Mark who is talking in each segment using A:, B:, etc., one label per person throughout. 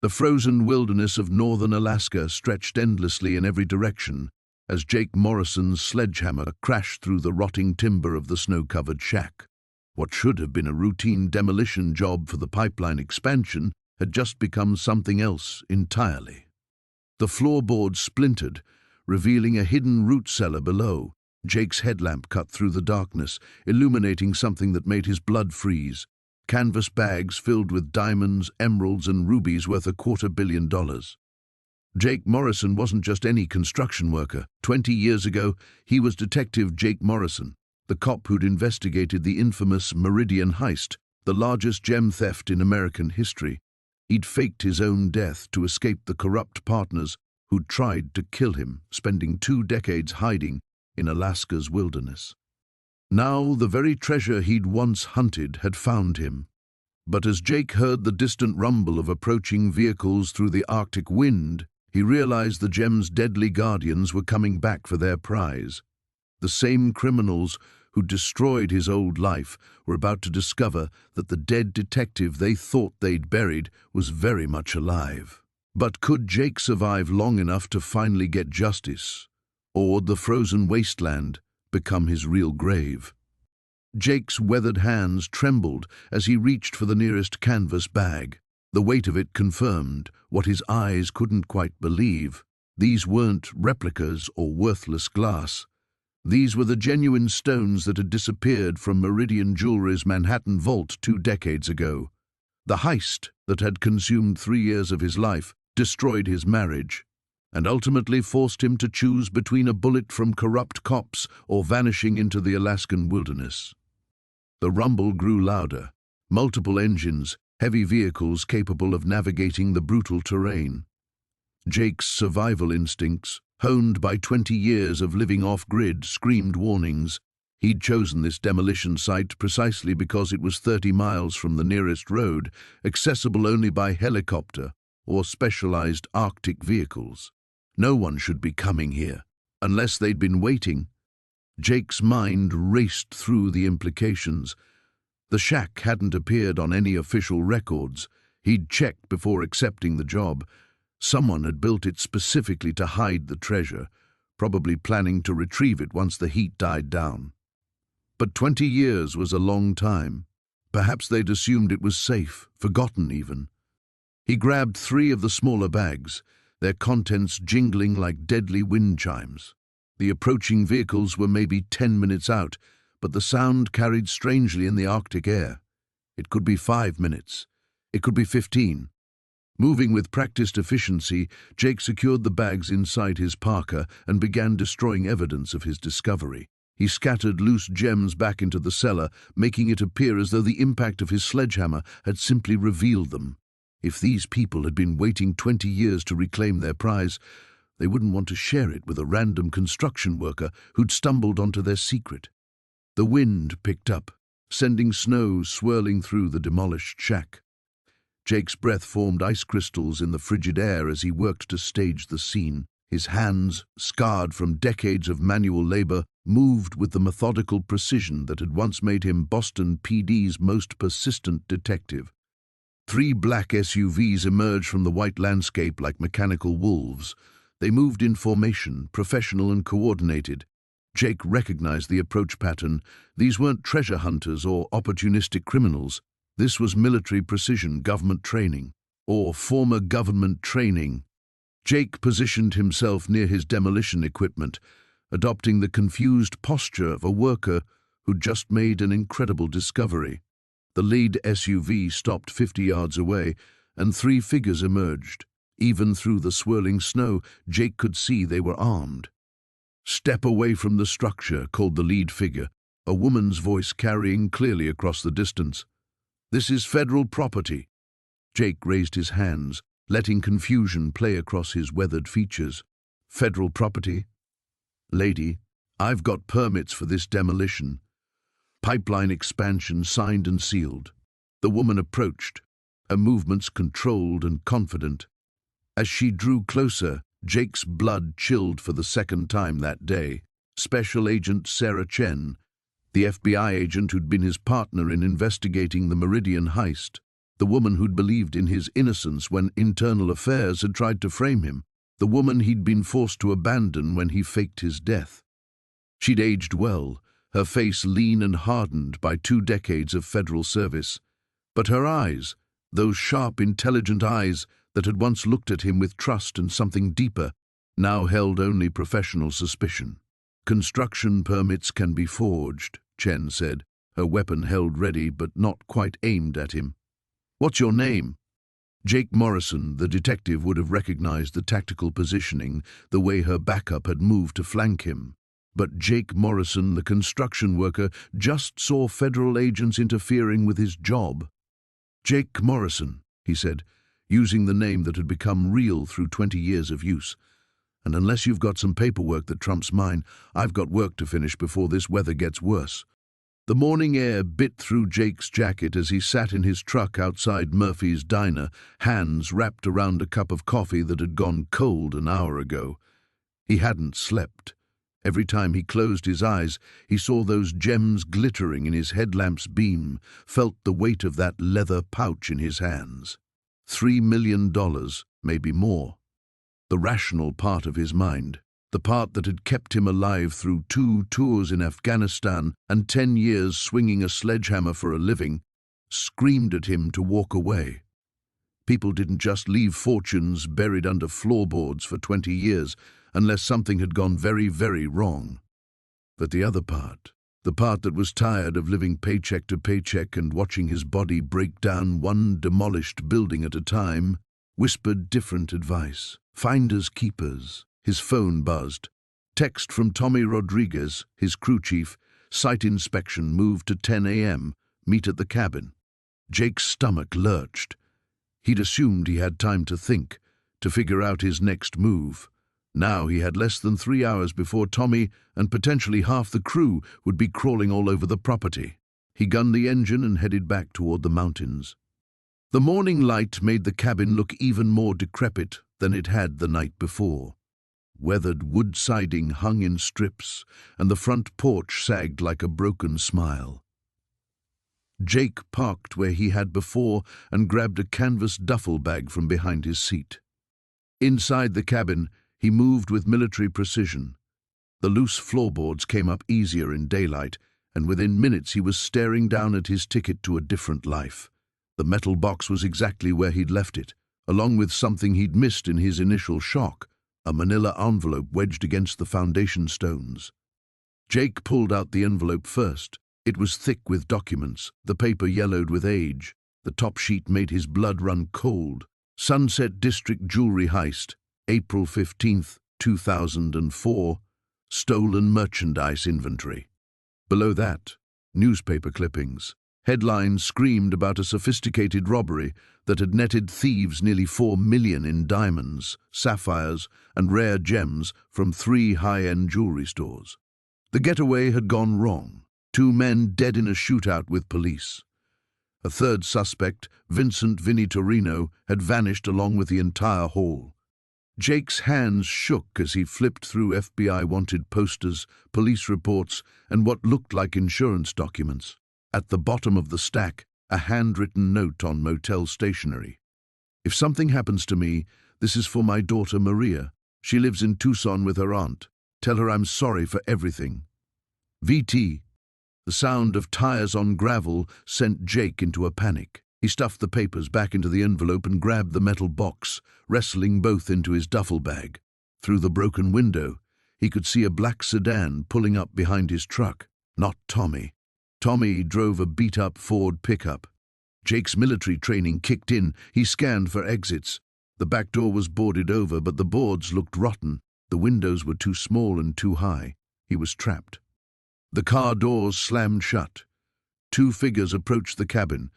A: The frozen wilderness of northern Alaska stretched endlessly in every direction as Jake Morrison's sledgehammer crashed through the rotting timber of the snow-covered shack. What should have been a routine demolition job for the pipeline expansion had just become something else entirely. The floorboards splintered, revealing a hidden root cellar below. Jake's headlamp cut through the darkness, illuminating something that made his blood freeze. Canvas bags filled with diamonds, emeralds, and rubies worth $250 million. Jake Morrison wasn't just any construction worker. 20 years ago, he was Detective Jake Morrison, the cop who'd investigated the infamous Meridian Heist, the largest gem theft in American history. He'd faked his own death to escape the corrupt partners who'd tried to kill him, spending 2 decades hiding in Alaska's wilderness. Now the very treasure he'd once hunted had found him. But as Jake heard the distant rumble of approaching vehicles through the Arctic wind, he realized the gem's deadly guardians were coming back for their prize. The same criminals who destroyed his old life were about to discover that the dead detective they thought they'd buried was very much alive. But could Jake survive long enough to finally get justice? Or would the frozen wasteland become his real grave? Jake's weathered hands trembled as he reached for the nearest canvas bag. The weight of it confirmed what his eyes couldn't quite believe. These weren't replicas or worthless glass. These were the genuine stones that had disappeared from Meridian Jewelry's Manhattan vault 2 decades ago. The heist that had consumed 3 years of his life destroyed his marriage, and ultimately forced him to choose between a bullet from corrupt cops or vanishing into the Alaskan wilderness. The rumble grew louder. Multiple engines, heavy vehicles capable of navigating the brutal terrain. Jake's survival instincts, honed by 20 years of living off-grid, screamed warnings. He'd chosen this demolition site precisely because it was 30 miles from the nearest road, accessible only by helicopter or specialized Arctic vehicles. No one should be coming here, unless they'd been waiting. Jake's mind raced through the implications. The shack hadn't appeared on any official records. He'd checked before accepting the job. Someone had built it specifically to hide the treasure, probably planning to retrieve it once the heat died down. But 20 years was a long time. Perhaps they'd assumed it was safe, forgotten even. He grabbed 3 of the smaller bags, their contents jingling like deadly wind chimes. The approaching vehicles were maybe 10 minutes out, but the sound carried strangely in the Arctic air. It could be 5 minutes. It could be 15. Moving with practiced efficiency, Jake secured the bags inside his parka and began destroying evidence of his discovery. He scattered loose gems back into the cellar, making it appear as though the impact of his sledgehammer had simply revealed them. If these people had been waiting 20 years to reclaim their prize, they wouldn't want to share it with a random construction worker who'd stumbled onto their secret. The wind picked up, sending snow swirling through the demolished shack. Jake's breath formed ice crystals in the frigid air as he worked to stage the scene. His hands, scarred from decades of manual labor, moved with the methodical precision that had once made him Boston PD's most persistent detective. 3 black SUVs emerged from the white landscape like mechanical wolves. They moved in formation, professional and coordinated. Jake recognized the approach pattern. These weren't treasure hunters or opportunistic criminals. This was military precision government training, or former government training. Jake positioned himself near his demolition equipment, adopting the confused posture of a worker who'd just made an incredible discovery. The lead SUV stopped 50 yards away, and 3 figures emerged. Even through the swirling snow, Jake could see they were armed. "Step away from the structure," called the lead figure, a woman's voice carrying clearly across the distance. "This is federal property." Jake raised his hands, letting confusion play across his weathered features. "Federal property? Lady, I've got permits for this demolition. Pipeline expansion signed and sealed." The woman approached, her movements controlled and confident. As she drew closer, Jake's blood chilled for the second time that day. Special Agent Sarah Chen, the FBI agent who'd been his partner in investigating the Meridian Heist. The woman who'd believed in his innocence when internal affairs had tried to frame him. The woman he'd been forced to abandon when he faked his death. She'd aged well, her face lean and hardened by 2 decades of federal service. But her eyes, those sharp, intelligent eyes that had once looked at him with trust and something deeper, now held only professional suspicion. "Construction permits can be forged," Chen said, her weapon held ready but not quite aimed at him. "What's your name?" Jake Morrison, the detective, would have recognized the tactical positioning, the way her backup had moved to flank him. But Jake Morrison, the construction worker, just saw federal agents interfering with his job. "Jake Morrison," he said, using the name that had become real through 20 years of use. "And unless you've got some paperwork that trumps mine, I've got work to finish before this weather gets worse." The morning air bit through Jake's jacket as he sat in his truck outside Murphy's diner, hands wrapped around a cup of coffee that had gone cold an hour ago. He hadn't slept. Every time he closed his eyes, he saw those gems glittering in his headlamp's beam, felt the weight of that leather pouch in his hands. $3 million, maybe more. The rational part of his mind, the part that had kept him alive through 2 tours in Afghanistan and 10 years swinging a sledgehammer for a living, screamed at him to walk away. People didn't just leave fortunes buried under floorboards for 20 years unless something had gone very, very wrong. But the other part, the part that was tired of living paycheck to paycheck and watching his body break down one demolished building at a time, whispered different advice. Finders keepers. His phone buzzed. Text from Tommy Rodriguez, his crew chief. Site inspection moved to 10 a.m. Meet at the cabin. Jake's stomach lurched. He'd assumed he had time to think, to figure out his next move. Now he had less than 3 hours before Tommy and potentially half the crew would be crawling all over the property. He gunned the engine and headed back toward the mountains. The morning light made the cabin look even more decrepit than it had the night before. Weathered wood siding hung in strips, and the front porch sagged like a broken smile. Jake parked where he had before and grabbed a canvas duffel bag from behind his seat. Inside the cabin, he moved with military precision. The loose floorboards came up easier in daylight, and within minutes he was staring down at his ticket to a different life. The metal box was exactly where he'd left it, along with something he'd missed in his initial shock, a manila envelope wedged against the foundation stones. Jake pulled out the envelope first. It was thick with documents, the paper yellowed with age. The top sheet made his blood run cold. Sunset District Jewelry Heist, April 15th, 2004. Stolen merchandise inventory. Below that, newspaper clippings. Headlines screamed about a sophisticated robbery that had netted thieves nearly $4 million in diamonds, sapphires, and rare gems from 3 high-end jewelry stores. The getaway had gone wrong. 2 men dead in a shootout with police. A third suspect, Vincent Vinny Torino, had vanished along with the entire haul. Jake's hands shook as he flipped through FBI wanted posters, police reports, and what looked like insurance documents. At the bottom of the stack, a handwritten note on motel stationery. "If something happens to me, this is for my daughter Maria. She lives in Tucson with her aunt. Tell her I'm sorry for everything. VT." The sound of tires on gravel sent Jake into a panic. He stuffed the papers back into the envelope and grabbed the metal box, wrestling both into his duffel bag. Through the broken window, he could see a black sedan pulling up behind his truck. Not Tommy. Tommy drove a beat-up Ford pickup. Jake's military training kicked in. He scanned for exits. The back door was boarded over, but the boards looked rotten. The windows were too small and too high. He was trapped. The car doors slammed shut. 2 figures approached the cabin,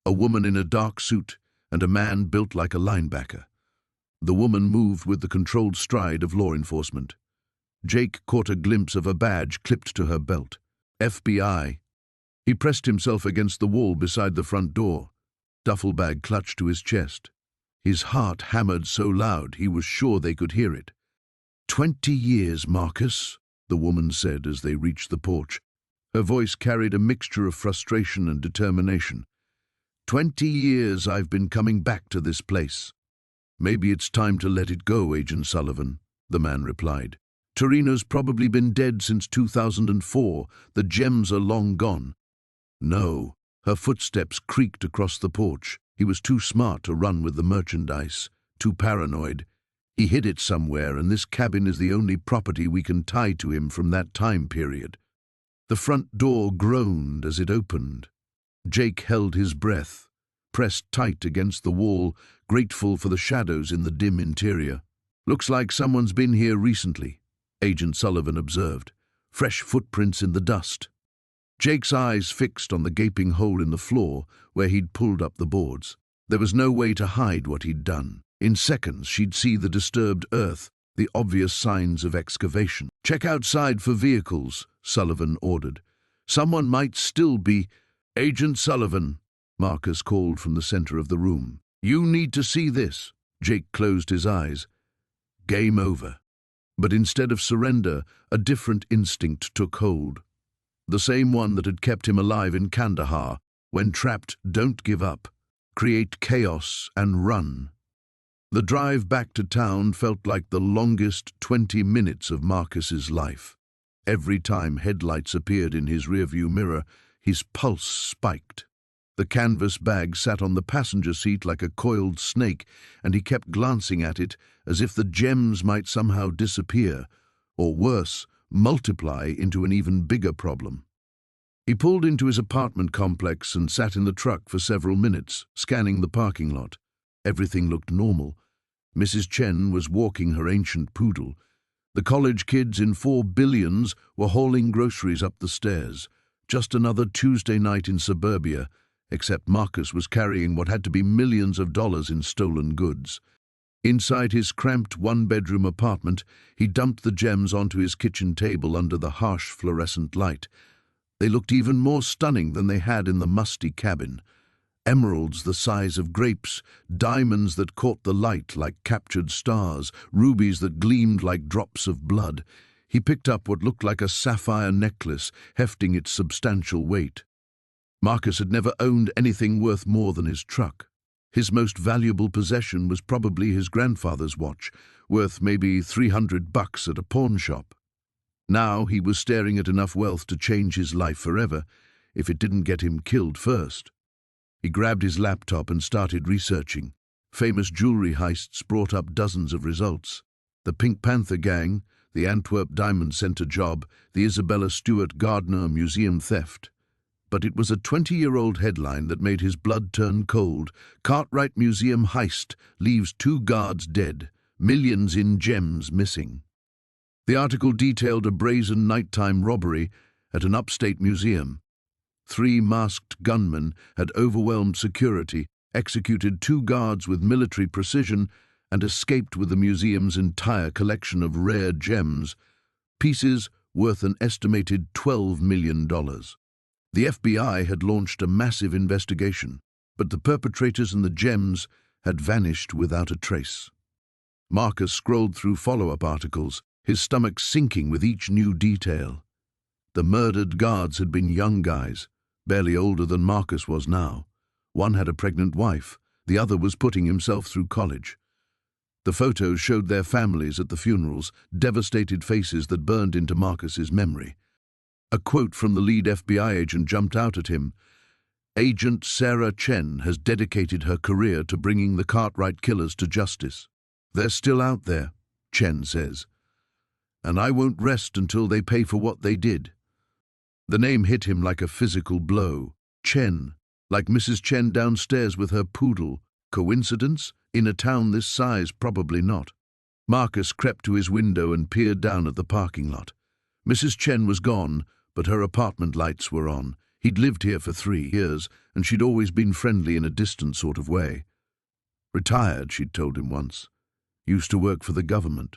A: a woman in a dark suit and a man built like a linebacker. The woman moved with the controlled stride of law enforcement. Jake caught a glimpse of a badge clipped to her belt. FBI. He pressed himself against the wall beside the front door, duffel bag clutched to his chest. His heart hammered so loud he was sure they could hear it. 20 years, Marcus, the woman said as they reached the porch. Her voice carried a mixture of frustration and determination. 20 years I've been coming back to this place." "Maybe it's time to let it go, Agent Sullivan," the man replied. "Torino's probably been dead since 2004. The gems are long gone." "No." Her footsteps creaked across the porch. He was too smart to run with the merchandise, too paranoid. He hid it somewhere, and this cabin is the only property we can tie to him from that time period. The front door groaned as it opened. Jake held his breath, pressed tight against the wall, grateful for the shadows in the dim interior. "Looks like someone's been here recently," Agent Sullivan observed. "Fresh footprints in the dust." Jake's eyes fixed on the gaping hole in the floor where he'd pulled up the boards. There was no way to hide what he'd done. In seconds, she'd see the disturbed earth, the obvious signs of excavation. "Check outside for vehicles," Sullivan ordered. "Someone might still be—" "Agent Sullivan," Marcus called from the center of the room. "You need to see this." Jake closed his eyes. Game over. But instead of surrender, a different instinct took hold. The same one that had kept him alive in Kandahar. When trapped, don't give up. Create chaos and run. The drive back to town felt like the longest 20 minutes of Marcus's life. Every time headlights appeared in his rearview mirror, his pulse spiked. The canvas bag sat on the passenger seat like a coiled snake, and he kept glancing at it as if the gems might somehow disappear, or worse, multiply into an even bigger problem. He pulled into his apartment complex and sat in the truck for several minutes, scanning the parking lot. Everything looked normal. Mrs. Chen was walking her ancient poodle. The college kids in 4 billions were hauling groceries up the stairs. Just another Tuesday night in suburbia, except Marcus was carrying what had to be millions of dollars in stolen goods. Inside his cramped one-bedroom apartment, he dumped the gems onto his kitchen table under the harsh fluorescent light. They looked even more stunning than they had in the musty cabin. Emeralds the size of grapes, diamonds that caught the light like captured stars, rubies that gleamed like drops of blood. He picked up what looked like a sapphire necklace, hefting its substantial weight. Marcus had never owned anything worth more than his truck. His most valuable possession was probably his grandfather's watch, worth maybe $300 at a pawn shop. Now he was staring at enough wealth to change his life forever, if it didn't get him killed first. He grabbed his laptop and started researching. Famous jewelry heists brought up dozens of results. The Pink Panther gang, the Antwerp Diamond Center job, the Isabella Stewart Gardner museum theft. But it was a 20-year-old headline that made his blood turn cold. Cartwright Museum heist leaves 2 guards dead, millions in gems missing. The article detailed a brazen nighttime robbery at an upstate museum. 3 masked gunmen had overwhelmed security, executed 2 guards with military precision, and escaped with the museum's entire collection of rare gems, pieces worth an estimated $12 million. The FBI had launched a massive investigation, but the perpetrators and the gems had vanished without a trace. Marcus scrolled through follow-up articles, his stomach sinking with each new detail. The murdered guards had been young guys, barely older than Marcus was now. One had a pregnant wife, the other was putting himself through college. The photos showed their families at the funerals, devastated faces that burned into Marcus's memory. A quote from the lead FBI agent jumped out at him. "Agent Sarah Chen has dedicated her career to bringing the Cartwright killers to justice. They're still out there," Chen says, "and I won't rest until they pay for what they did." The name hit him like a physical blow. Chen, like Mrs. Chen downstairs with her poodle. Coincidence? In a town this size, probably not. Marcus crept to his window and peered down at the parking lot. Mrs. Chen was gone, but her apartment lights were on. He'd lived here for 3 years, and she'd always been friendly in a distant sort of way. Retired, she'd told him once. Used to work for the government.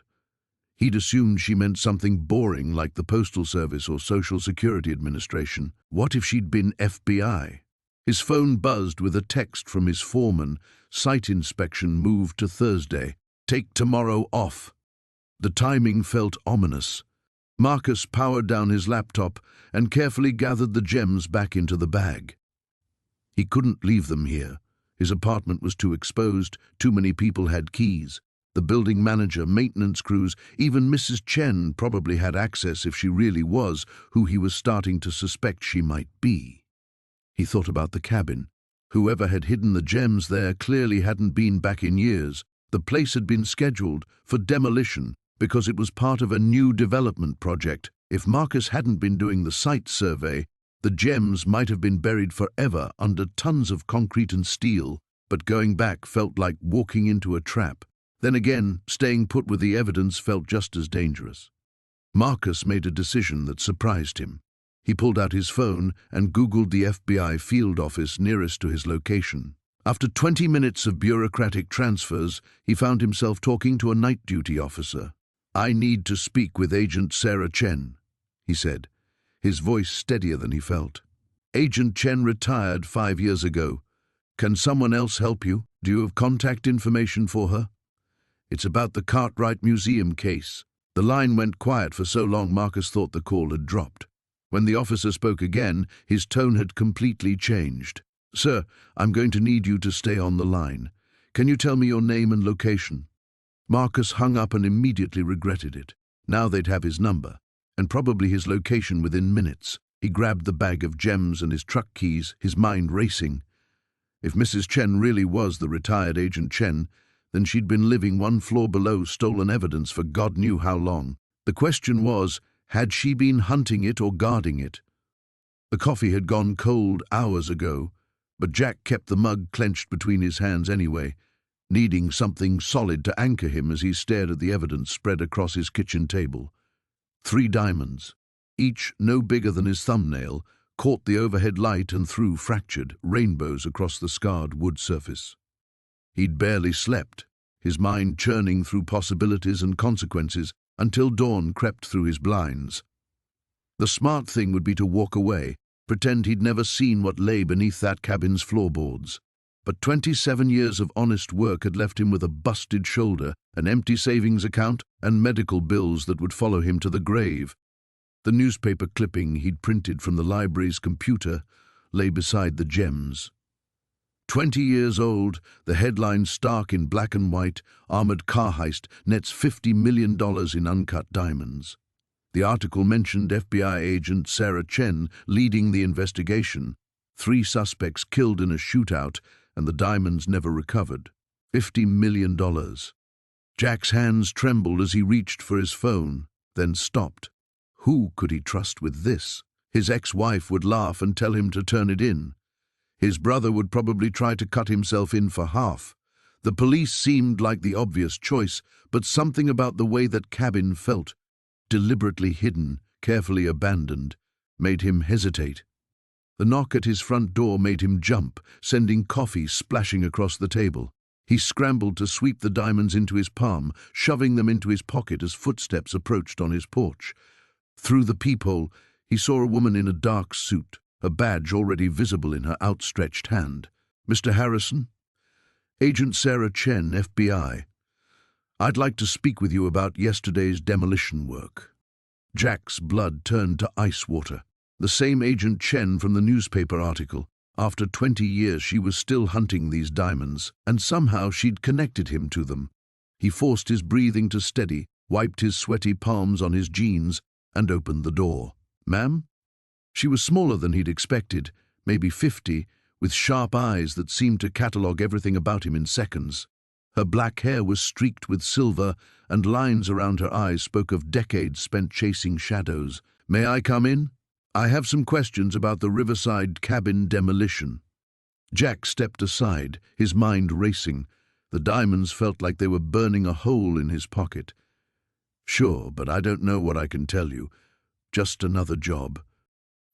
A: He'd assumed she meant something boring like the Postal Service or Social Security Administration. What if she'd been FBI? His phone buzzed with a text from his foreman. Site inspection moved to Thursday. Take tomorrow off. The timing felt ominous. Marcus powered down his laptop and carefully gathered the gems back into the bag. He couldn't leave them here. His apartment was too exposed, too many people had keys. The building manager, maintenance crews, even Mrs. Chen probably had access if she really was who he was starting to suspect she might be. He thought about the cabin. Whoever had hidden the gems there clearly hadn't been back in years. The place had been scheduled for demolition because it was part of a new development project. If Marcus hadn't been doing the site survey, the gems might have been buried forever under tons of concrete and steel, but going back felt like walking into a trap. Then again, staying put with the evidence felt just as dangerous. Marcus made a decision that surprised him. He pulled out his phone and Googled the FBI field office nearest to his location. After 20 minutes of bureaucratic transfers, he found himself talking to a night duty officer. "I need to speak with Agent Sarah Chen," he said, his voice steadier than he felt. "Agent Chen retired 5 years ago. Can someone else help you? Do you have contact information for her? It's about the Cartwright Museum case." The line went quiet for so long Marcus thought the call had dropped. When the officer spoke again, his tone had completely changed. "Sir, I'm going to need you to stay on the line. Can you tell me your name and location?" Marcus hung up and immediately regretted it. Now they'd have his number, and probably his location within minutes. He grabbed the bag of gems and his truck keys, his mind racing. If Mrs. Chen really was the retired Agent Chen, then she'd been living one floor below stolen evidence for God knew how long. The question was, had she been hunting it or guarding it? The coffee had gone cold hours ago, but Jack kept the mug clenched between his hands anyway, needing something solid to anchor him as he stared at the evidence spread across his kitchen table. 3 diamonds, each no bigger than his thumbnail, caught the overhead light and threw fractured rainbows across the scarred wood surface. He'd barely slept, his mind churning through possibilities and consequences until dawn crept through his blinds. The smart thing would be to walk away, pretend he'd never seen what lay beneath that cabin's floorboards. But 27 years of honest work had left him with a busted shoulder, an empty savings account, and medical bills that would follow him to the grave. The newspaper clipping he'd printed from the library's computer lay beside the gems. 20 years old, the headline stark in black and white, armored car heist nets $50 million in uncut diamonds. The article mentioned FBI agent Sarah Chen leading the investigation. 3 suspects killed in a shootout, and the diamonds never recovered. $50 million. Jack's hands trembled as he reached for his phone, then stopped. Who could he trust with this? His ex-wife would laugh and tell him to turn it in. His brother would probably try to cut himself in for half. The police seemed like the obvious choice, but something about the way that cabin felt, deliberately hidden, carefully abandoned, made him hesitate. The knock at his front door made him jump, sending coffee splashing across the table. He scrambled to sweep the diamonds into his palm, shoving them into his pocket as footsteps approached on his porch. Through the peephole, he saw a woman in a dark suit, a badge already visible in her outstretched hand. "Mr. Harrison?" "Agent Sarah Chen, FBI. I'd like to speak with you about yesterday's demolition work." Jack's blood turned to ice water. The same Agent Chen from the newspaper article. After 20 years she was still hunting these diamonds, and somehow she'd connected him to them. He forced his breathing to steady, wiped his sweaty palms on his jeans, and opened the door. "Ma'am?" She was smaller than he'd expected, maybe 50, with sharp eyes that seemed to catalogue everything about him in seconds. Her black hair was streaked with silver, and lines around her eyes spoke of decades spent chasing shadows. "May I come in? I have some questions about the Riverside cabin demolition." Jack stepped aside, his mind racing. The diamonds felt like they were burning a hole in his pocket. "Sure, but I don't know what I can tell you. Just another job."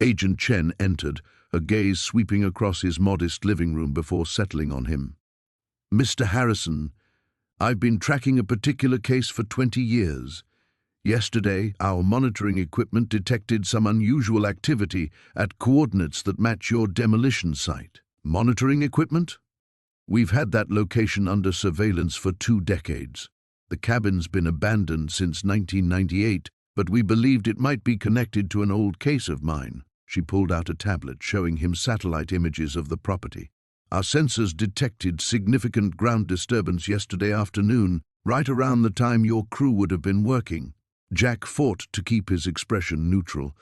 A: Agent Chen entered, her gaze sweeping across his modest living room before settling on him. "Mr. Harrison, I've been tracking a particular case for 20 years. Yesterday, our monitoring equipment detected some unusual activity at coordinates that match your demolition site." "Monitoring equipment?" "We've had that location under surveillance for 2 decades. The cabin's been abandoned since 1998, but we believed it might be connected to an old case of mine." She pulled out a tablet showing him satellite images of the property. Our sensors detected significant ground disturbance yesterday afternoon, right around the time your crew would have been working. Jack fought to keep his expression neutral.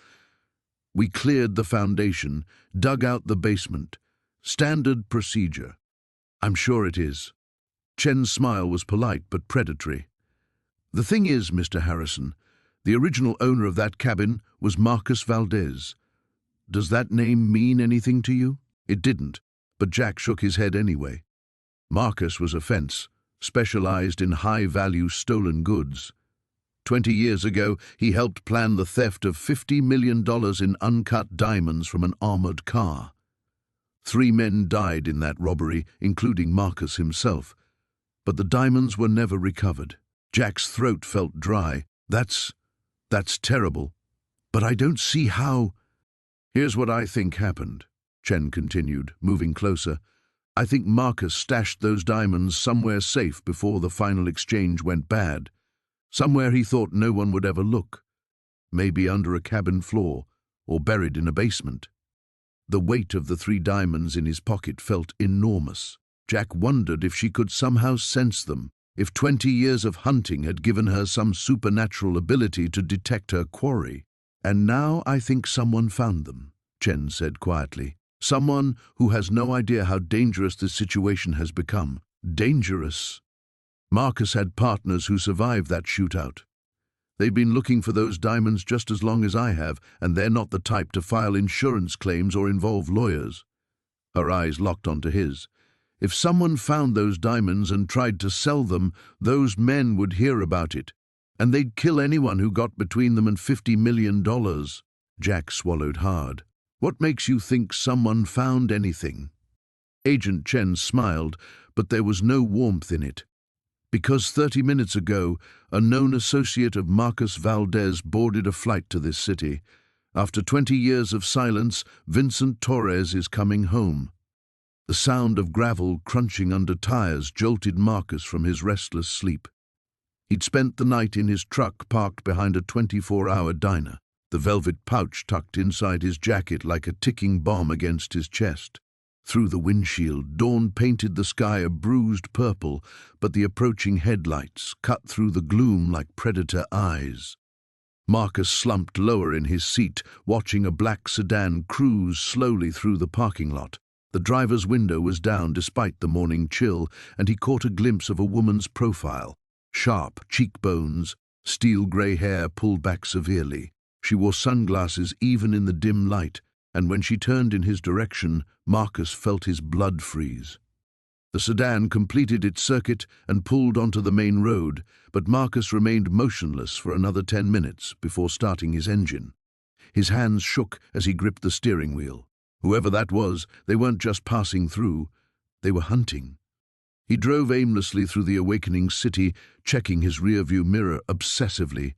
A: We cleared the foundation, dug out the basement. Standard procedure. I'm sure it is. Chen's smile was polite but predatory. The thing is, Mr. Harrison, the original owner of that cabin was Marcus Valdez. Does that name mean anything to you? It didn't, but Jack shook his head anyway. Marcus was a fence, specialized in high-value stolen goods. 20 years ago, he helped plan the theft of $50 million in uncut diamonds from an armored car. 3 men died in that robbery, including Marcus himself. But the diamonds were never recovered. Jack's throat felt dry. That's terrible. But I don't see how... Here's what I think happened, Chen continued, moving closer. I think Marcus stashed those diamonds somewhere safe before the final exchange went bad. Somewhere he thought no one would ever look. Maybe under a cabin floor, or buried in a basement. The weight of the 3 diamonds in his pocket felt enormous. Jack wondered if she could somehow sense them, if 20 years of hunting had given her some supernatural ability to detect her quarry. And now I think someone found them, Chen said quietly. Someone who has no idea how dangerous this situation has become. Dangerous? Marcus had partners who survived that shootout. They've been looking for those diamonds just as long as I have, and they're not the type to file insurance claims or involve lawyers. Her eyes locked onto his. If someone found those diamonds and tried to sell them, those men would hear about it, and they'd kill anyone who got between them and $50 million. Jack swallowed hard. What makes you think someone found anything? Agent Chen smiled, but there was no warmth in it. Because 30 minutes ago, a known associate of Marcus Valdez boarded a flight to this city. After 20 years of silence, Vincent Torres is coming home. The sound of gravel crunching under tires jolted Marcus from his restless sleep. He'd spent the night in his truck parked behind a 24-hour diner, the velvet pouch tucked inside his jacket like a ticking bomb against his chest. Through the windshield, dawn painted the sky a bruised purple, but the approaching headlights cut through the gloom like predator eyes. Marcus slumped lower in his seat, watching a black sedan cruise slowly through the parking lot. The driver's window was down despite the morning chill, and he caught a glimpse of a woman's profile. Sharp cheekbones, steel-grey hair pulled back severely. She wore sunglasses even in the dim light, and when she turned in his direction, Marcus felt his blood freeze. The sedan completed its circuit and pulled onto the main road, but Marcus remained motionless for another 10 minutes before starting his engine. His hands shook as he gripped the steering wheel. Whoever that was, they weren't just passing through, they were hunting. He drove aimlessly through the awakening city, checking his rearview mirror obsessively.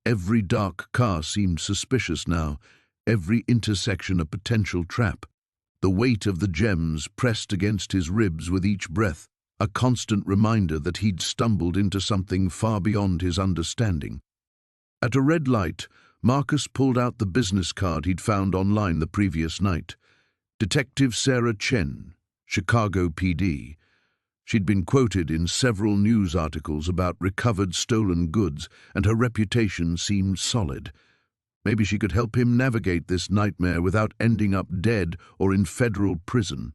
A: Every dark car seemed suspicious now, every intersection a potential trap. The weight of the gems pressed against his ribs with each breath, a constant reminder that he'd stumbled into something far beyond his understanding. At a red light, Marcus pulled out the business card he'd found online the previous night. Detective Sarah Chen, Chicago PD. She'd been quoted in several news articles about recovered stolen goods, and her reputation seemed solid. Maybe she could help him navigate this nightmare without ending up dead or in federal prison.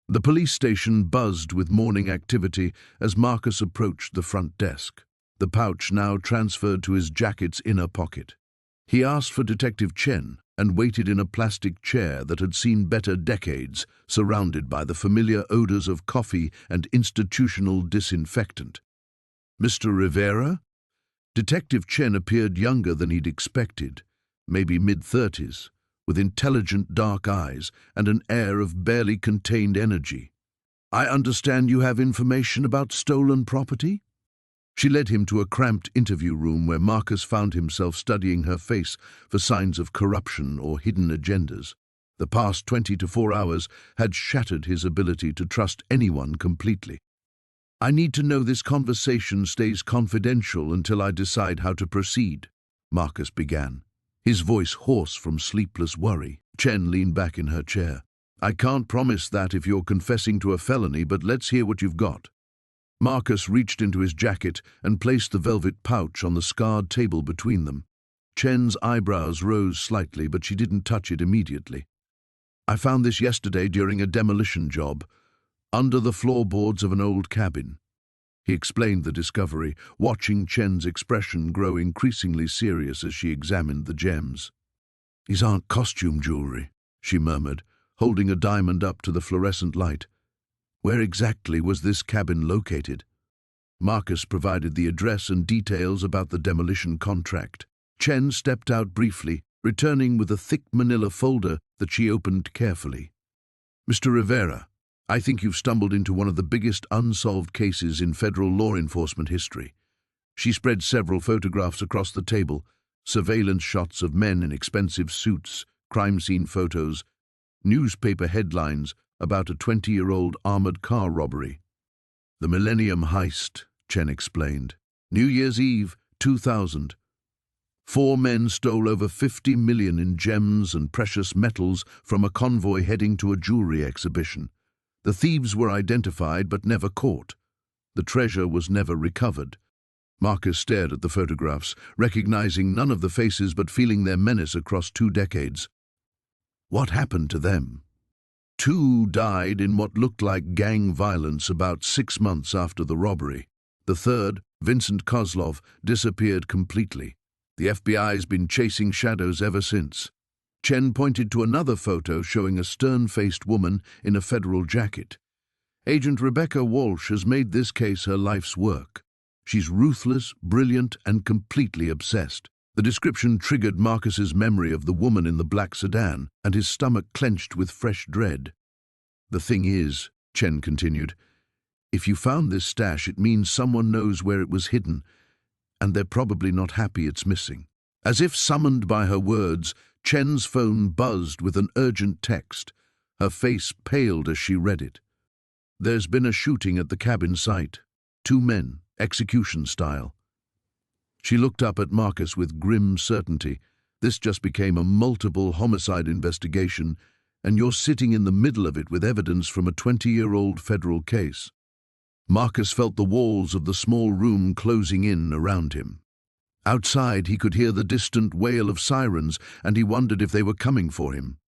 A: The police station buzzed with morning activity as Marcus approached the front desk, the pouch now transferred to his jacket's inner pocket. He asked for Detective Chen and waited in a plastic chair that had seen better decades, surrounded by the familiar odors of coffee and institutional disinfectant. Mr. Rivera? Detective Chen appeared younger than he'd expected, maybe mid-30s, with intelligent dark eyes and an air of barely contained energy. I understand you have information about stolen property? She led him to a cramped interview room where Marcus found himself studying her face for signs of corruption or hidden agendas. The past 24 hours had shattered his ability to trust anyone completely. I need to know this conversation stays confidential until I decide how to proceed, Marcus began. his voice hoarse from sleepless worry. Chen leaned back in her chair. "I can't promise that if you're confessing to a felony, but let's hear what you've got." Marcus reached into his jacket and placed the velvet pouch on the scarred table between them. Chen's eyebrows rose slightly, but she didn't touch it immediately. "I found this yesterday during a demolition job, under the floorboards of an old cabin." He explained the discovery, watching Chen's expression grow increasingly serious as she examined the gems. "These aren't costume jewelry," she murmured, holding a diamond up to the fluorescent light. "Where exactly was this cabin located?" Marcus provided the address and details about the demolition contract. Chen stepped out briefly, returning with a thick manila folder that she opened carefully. "Mr. Rivera, I think you've stumbled into one of the biggest unsolved cases in federal law enforcement history." She spread several photographs across the table, surveillance shots of men in expensive suits, crime scene photos, newspaper headlines about a 20-year-old armored car robbery. "The Millennium Heist," Chen explained. "New Year's Eve, 2000. 4 men stole over 50 million in gems and precious metals from a convoy heading to a jewelry exhibition. The thieves were identified but never caught. The treasure was never recovered." Marcus stared at the photographs, recognizing none of the faces but feeling their menace across 2 decades. "What happened to them?" "2 died in what looked like gang violence about 6 months after the robbery. The third, Vincent Kozlov, disappeared completely. The FBI's been chasing shadows ever since." Chen pointed to another photo showing a stern-faced woman in a federal jacket. "Agent Rebecca Walsh has made this case her life's work. She's ruthless, brilliant, and completely obsessed." The description triggered Marcus's memory of the woman in the black sedan, and his stomach clenched with fresh dread. "The thing is," Chen continued, "if you found this stash, it means someone knows where it was hidden, and they're probably not happy it's missing." As if summoned by her words, Chen's phone buzzed with an urgent text. Her face paled as she read it. "There's been a shooting at the cabin site. 2 men, execution style." She looked up at Marcus with grim certainty. "This just became a multiple homicide investigation, and you're sitting in the middle of it with evidence from a 20-year-old federal case." Marcus felt the walls of the small room closing in around him. Outside, he could hear the distant wail of sirens, and he wondered if they were coming for him.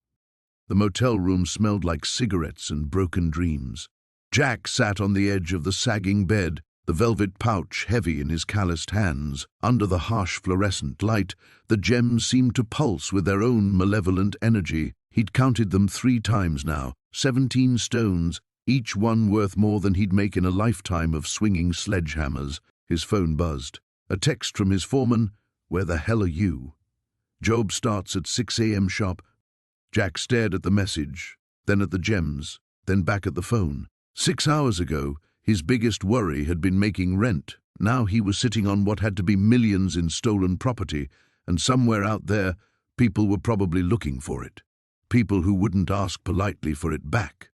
A: The motel room smelled like cigarettes and broken dreams. Jack sat on the edge of the sagging bed, the velvet pouch heavy in his calloused hands. Under the harsh fluorescent light, the gems seemed to pulse with their own malevolent energy. He'd counted them 3 times now, 17 stones, each one worth more than he'd make in a lifetime of swinging sledgehammers. His phone buzzed. A text from his foreman. "Where the hell are you? Job starts at 6 a.m. sharp." Jack stared at the message, then at the gems, then back at the phone. 6 hours ago, his biggest worry had been making rent. Now he was sitting on what had to be millions in stolen property, and somewhere out there, people were probably looking for it. People who wouldn't ask politely for it back.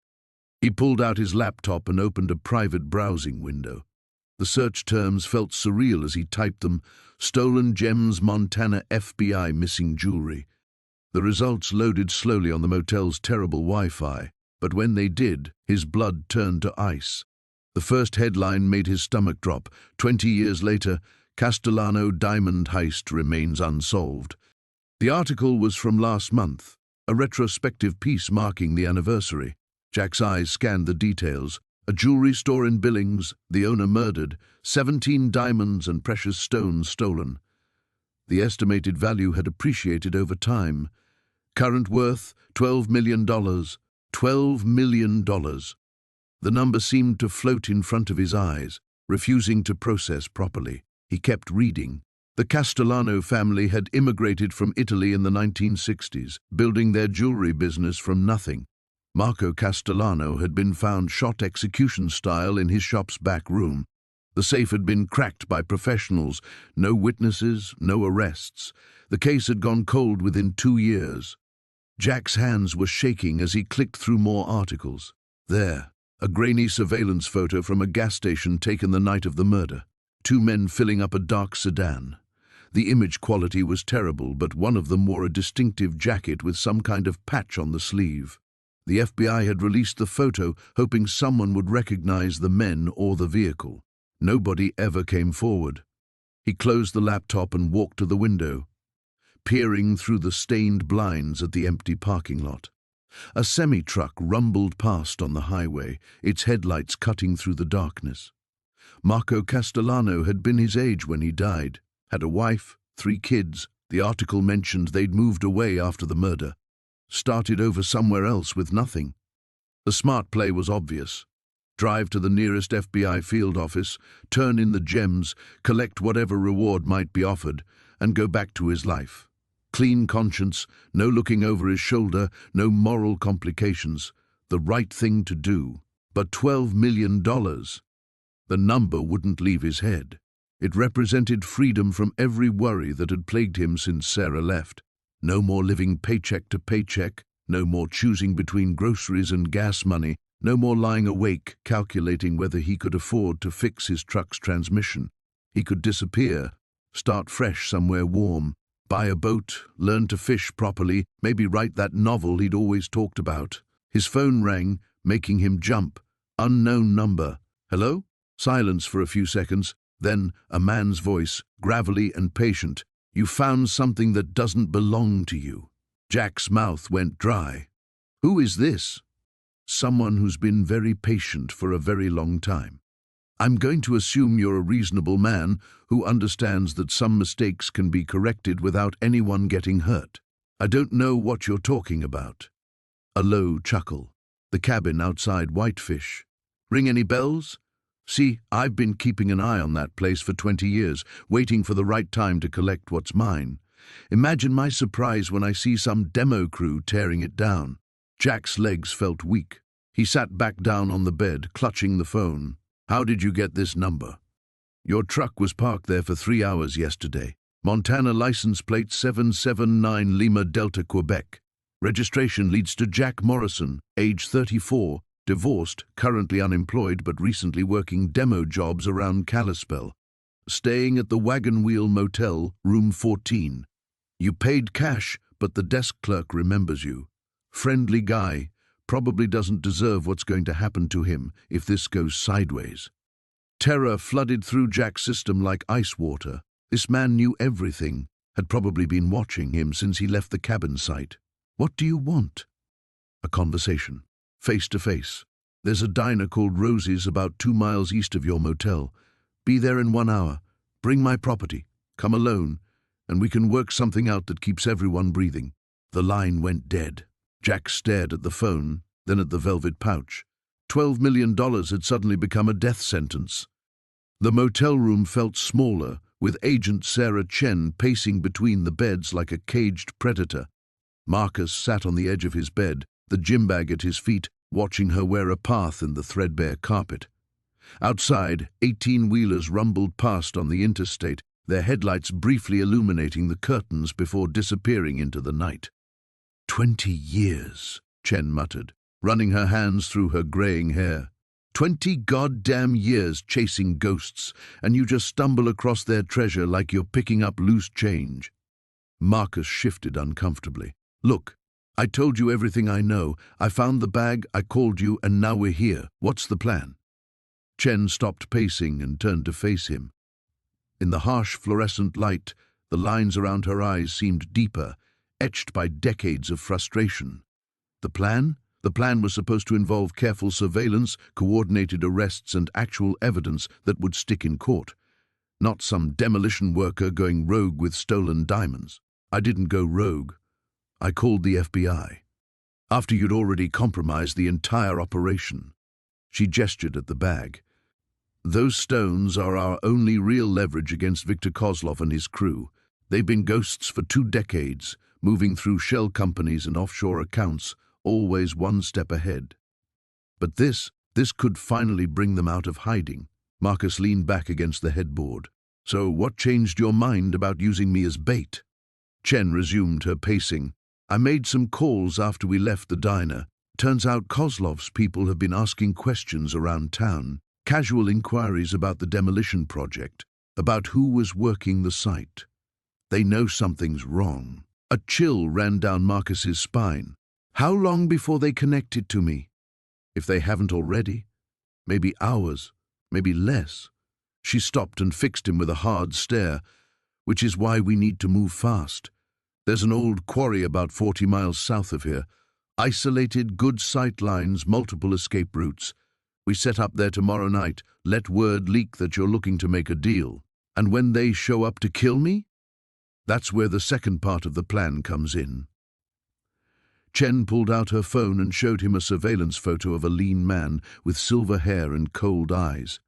A: He pulled out his laptop and opened a private browsing window. The search terms felt surreal as he typed them: "Stolen gems, Montana FBI missing jewelry." The results loaded slowly on the motel's terrible Wi-Fi, but when they did, his blood turned to ice. The first headline made his stomach drop. 20 years later, Castellano diamond heist remains unsolved. The article was from last month, a retrospective piece marking the anniversary. Jack's eyes scanned the details. A jewelry store in Billings, the owner murdered, 17 diamonds and precious stones stolen. The estimated value had appreciated over time. Current worth, $12 million. $12 million. The number seemed to float in front of his eyes, refusing to process properly. He kept reading. The Castellano family had immigrated from Italy in the 1960s, building their jewelry business from nothing. Marco Castellano had been found shot execution style in his shop's back room. The safe had been cracked by professionals. No witnesses, no arrests. The case had gone cold within 2 years. Jack's hands were shaking as he clicked through more articles. There, a grainy surveillance photo from a gas station taken the night of the murder. 2 men filling up a dark sedan. The image quality was terrible, but one of them wore a distinctive jacket with some kind of patch on the sleeve. The FBI had released the photo, hoping someone would recognize the men or the vehicle. Nobody ever came forward. He closed the laptop and walked to the window, peering through the stained blinds at the empty parking lot. A semi-truck rumbled past on the highway, its headlights cutting through the darkness. Marco Castellano had been his age when he died, had a wife, 3 kids. The article mentioned they'd moved away after the murder, started over somewhere else with nothing. The smart play was obvious. Drive to the nearest FBI field office, turn in the gems, collect whatever reward might be offered, and go back to his life. Clean conscience, no looking over his shoulder, no moral complications. The right thing to do. But $12 million. The number wouldn't leave his head. It represented freedom from every worry that had plagued him since Sarah left. No more living paycheck to paycheck, no more choosing between groceries and gas money, no more lying awake calculating whether he could afford to fix his truck's transmission. He could disappear, start fresh somewhere warm, buy a boat, learn to fish properly, maybe write that novel he'd always talked about. His phone rang, making him jump. Unknown number. Hello? Silence for a few seconds, then a man's voice, gravelly and patient. You found something that doesn't belong to you. Jack's mouth went dry. Who is this? Someone who's been very patient for a very long time. I'm going to assume you're a reasonable man who understands that some mistakes can be corrected without anyone getting hurt. I don't know what you're talking about. A low chuckle. The cabin outside Whitefish. Ring any bells? See, I've been keeping an eye on that place for 20 years, waiting for the right time to collect what's mine. Imagine my surprise when I see some demo crew tearing it down. Jack's legs felt weak. He sat back down on the bed, clutching the phone. How did you get this number? Your truck was parked there for 3 hours yesterday. Montana license plate 779 Lima Delta, Quebec. Registration leads to Jake Morrison, age 34, divorced, currently unemployed but recently working demo jobs around Kalispell. Staying at the Wagon Wheel Motel, room 14. You paid cash, but the desk clerk remembers you. Friendly guy, probably doesn't deserve what's going to happen to him if this goes sideways. Terror flooded through Jack's system like ice water. This man knew everything, had probably been watching him since he left the cabin site. What do you want? A conversation. Face to face. There's a diner called Rosie's about 2 miles east of your motel. Be there in 1 hour. Bring my property. Come alone, and we can work something out that keeps everyone breathing. The line went dead. Jack stared at the phone, then at the velvet pouch. $12 million had suddenly become a death sentence. The motel room felt smaller, with Agent Sarah Chen pacing between the beds like a caged predator. Marcus sat on the edge of his bed, the gym bag at his feet, watching her wear a path in the threadbare carpet. Outside, 18-wheelers rumbled past on the interstate, their headlights briefly illuminating the curtains before disappearing into the night. 20 years, Chen muttered, running her hands through her graying hair. 20 goddamn years chasing ghosts, and you just stumble across their treasure like you're picking up loose change. Marcus shifted uncomfortably. Look, I told you everything I know. I found the bag, I called you, and now we're here. What's the plan? Chen stopped pacing and turned to face him. In the harsh fluorescent light, the lines around her eyes seemed deeper, etched by decades of frustration. The plan? The plan was supposed to involve careful surveillance, coordinated arrests, and actual evidence that would stick in court. Not some demolition worker going rogue with stolen diamonds. I didn't go rogue. I called the FBI. After you'd already compromised the entire operation. She gestured at the bag. Those stones are our only real leverage against Victor Kozlov and his crew. They've been ghosts for 2 decades, moving through shell companies and offshore accounts, always one step ahead. But this could finally bring them out of hiding. Marcus leaned back against the headboard. So what changed your mind about using me as bait? Chen resumed her pacing. I made some calls after we left the diner. Turns out Kozlov's people have been asking questions around town. Casual inquiries about the demolition project, about who was working the site. They know something's wrong. A chill ran down Marcus's spine. How long before they connected to me? If they haven't already, maybe hours, maybe less. She stopped and fixed him with a hard stare, which is why we need to move fast. There's an old quarry about 40 miles south of here. Isolated, good sight lines, multiple escape routes. We set up there tomorrow night, let word leak that you're looking to make a deal. And when they show up to kill me? That's where the second part of the plan comes in. Chen pulled out her phone and showed him a surveillance photo of a lean man with silver hair and cold eyes.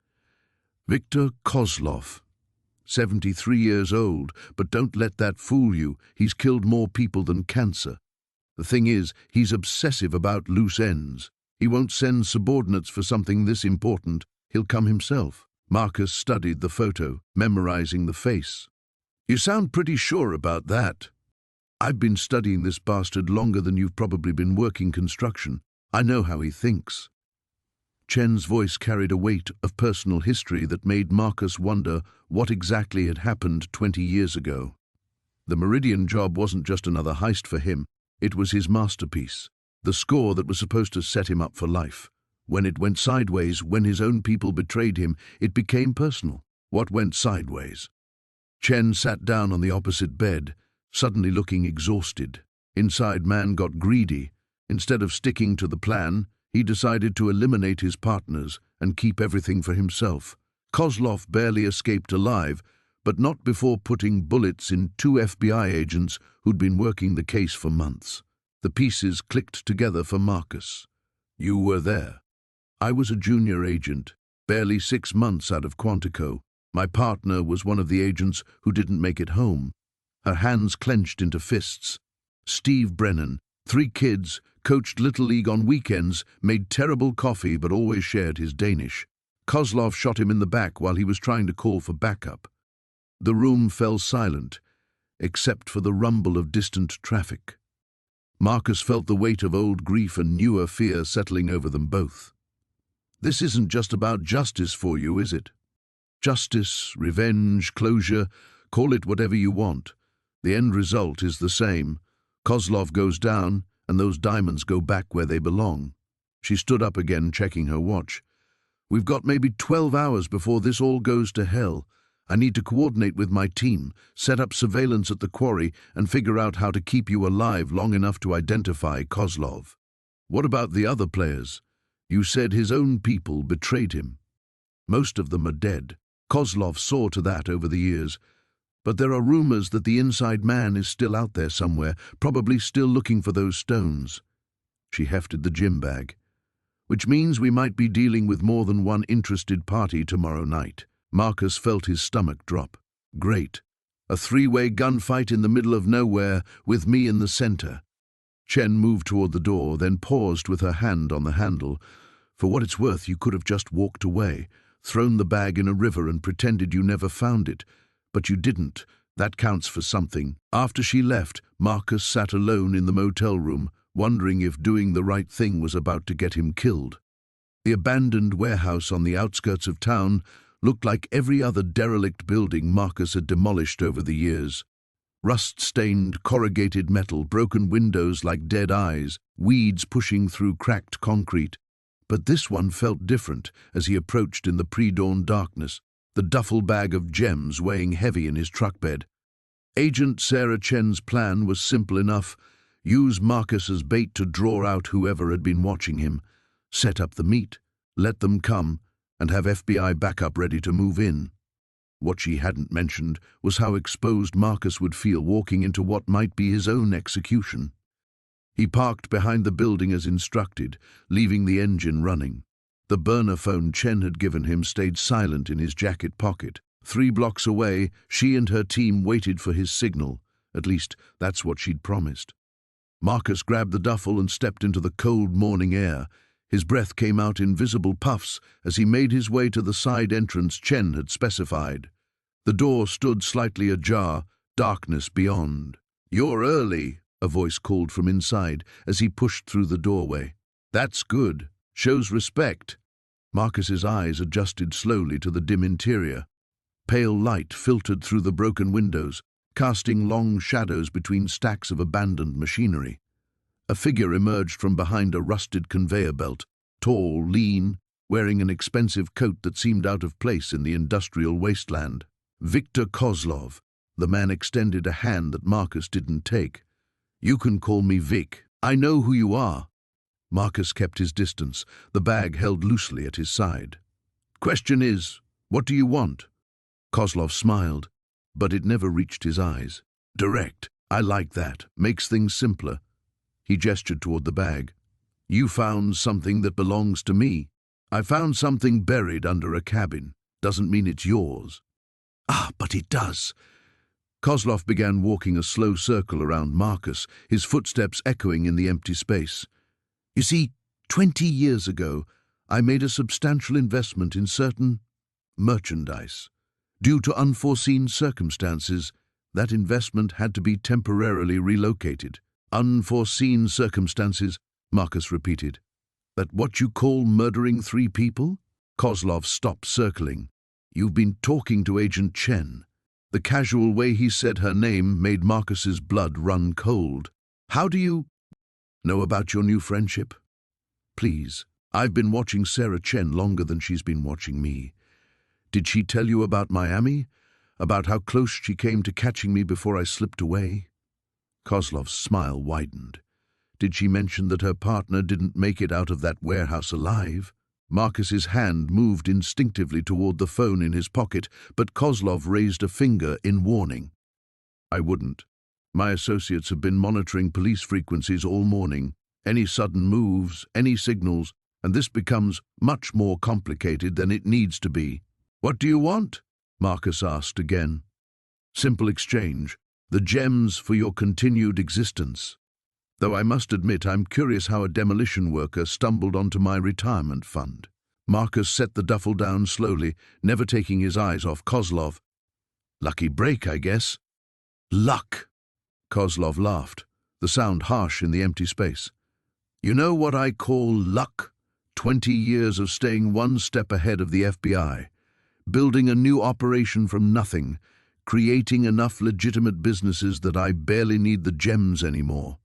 A: Viktor Kozlov, 73 years old, but don't let that fool you. He's killed more people than cancer. The thing is, he's obsessive about loose ends. He won't send subordinates for something this important. He'll come himself. Marcus studied the photo, memorizing the face. You sound pretty sure about that. I've been studying this bastard longer than you've probably been working construction. I know how he thinks. Chen's voice carried a weight of personal history that made Marcus wonder what exactly had happened 20 years ago. The Meridian job wasn't just another heist for him, it was his masterpiece, the score that was supposed to set him up for life. When it went sideways, when his own people betrayed him, it became personal. What went sideways? Chen sat down on the opposite bed, suddenly looking exhausted. Inside man got greedy. Instead of sticking to the plan, he decided to eliminate his partners and keep everything for himself. Kozlov barely escaped alive, but not before putting bullets in 2 FBI agents who'd been working the case for months. The pieces clicked together for Marcus. You were there. I was a junior agent, barely 6 months out of Quantico. My partner was one of the agents who didn't make it home. Her hands clenched into fists. Steve Brennan, 3 kids, coached Little League on weekends, made terrible coffee but always shared his Danish. Kozlov shot him in the back while he was trying to call for backup. The room fell silent, except for the rumble of distant traffic. Marcus felt the weight of old grief and newer fear settling over them both. This isn't just about justice for you, is it? Justice, revenge, closure, call it whatever you want. The end result is the same. Kozlov goes down, and those diamonds go back where they belong. She stood up again, checking her watch. We've got maybe 12 hours before this all goes to hell. I need to coordinate with my team, set up surveillance at the quarry, and figure out how to keep you alive long enough to identify Kozlov. What about the other players? You said his own people betrayed him. Most of them are dead. Kozlov saw to that over the years. But there are rumors that the inside man is still out there somewhere, probably still looking for those stones. She hefted the gym bag. Which means we might be dealing with more than one interested party tomorrow night. Marcus felt his stomach drop. Great. A 3-way gunfight in the middle of nowhere, with me in the center. Chen moved toward the door, then paused with her hand on the handle. For what it's worth, you could have just walked away, thrown the bag in a river and pretended you never found it. But you didn't. That counts for something. After she left, Marcus sat alone in the motel room, wondering if doing the right thing was about to get him killed. The abandoned warehouse on the outskirts of town looked like every other derelict building Marcus had demolished over the years. Rust-stained, corrugated metal, broken windows like dead eyes, weeds pushing through cracked concrete. But this one felt different as he approached in the pre-dawn darkness, the duffel bag of gems weighing heavy in his truck bed. Agent Sarah Chen's plan was simple enough. Use Marcus as bait to draw out whoever had been watching him. Set up the meet, let them come, and have FBI backup ready to move in. What she hadn't mentioned was how exposed Marcus would feel walking into what might be his own execution. He parked behind the building as instructed, leaving the engine running. The burner phone Chen had given him stayed silent in his jacket pocket. 3 blocks away, she and her team waited for his signal. At least, that's what she'd promised. Marcus grabbed the duffel and stepped into the cold morning air. His breath came out in visible puffs as he made his way to the side entrance Chen had specified. The door stood slightly ajar, darkness beyond. "You're early," a voice called from inside as he pushed through the doorway. "That's good. Shows respect." Marcus's eyes adjusted slowly to the dim interior. Pale light filtered through the broken windows, casting long shadows between stacks of abandoned machinery. A figure emerged from behind a rusted conveyor belt, tall, lean, wearing an expensive coat that seemed out of place in the industrial wasteland. Viktor Kozlov. The man extended a hand that Marcus didn't take. "You can call me Vic. I know who you are." Marcus kept his distance, the bag held loosely at his side. "Question is, what do you want?" Kozlov smiled, but it never reached his eyes. "Direct. I like that. Makes things simpler." He gestured toward the bag. "You found something that belongs to me. I found something buried under a cabin. Doesn't mean it's yours." "Ah, but it does." Kozlov began walking a slow circle around Marcus, his footsteps echoing in the empty space. "You see, 20 years ago, I made a substantial investment in certain merchandise. Due to unforeseen circumstances, that investment had to be temporarily relocated." "Unforeseen circumstances," Marcus repeated. "That what you call murdering 3 people?" Kozlov stopped circling. "You've been talking to Agent Chen." The casual way he said her name made Marcus's blood run cold. "How do you know about your new friendship?" "Please, I've been watching Sarah Chen longer than she's been watching me. Did she tell you about Miami? About how close she came to catching me before I slipped away?" Kozlov's smile widened. "Did she mention that her partner didn't make it out of that warehouse alive?" Marcus's hand moved instinctively toward the phone in his pocket, but Kozlov raised a finger in warning. "I wouldn't. My associates have been monitoring police frequencies all morning. Any sudden moves, any signals, and this becomes much more complicated than it needs to be." "What do you want?" Marcus asked again. "Simple exchange. The gems for your continued existence. Though I must admit I'm curious how a demolition worker stumbled onto my retirement fund." Marcus set the duffel down slowly, never taking his eyes off Kozlov. "Lucky break, I guess." "Luck!" Kozlov laughed, the sound harsh in the empty space. "You know what I call luck? 20 years of staying one step ahead of the FBI, building a new operation from nothing, creating enough legitimate businesses that I barely need the gems anymore."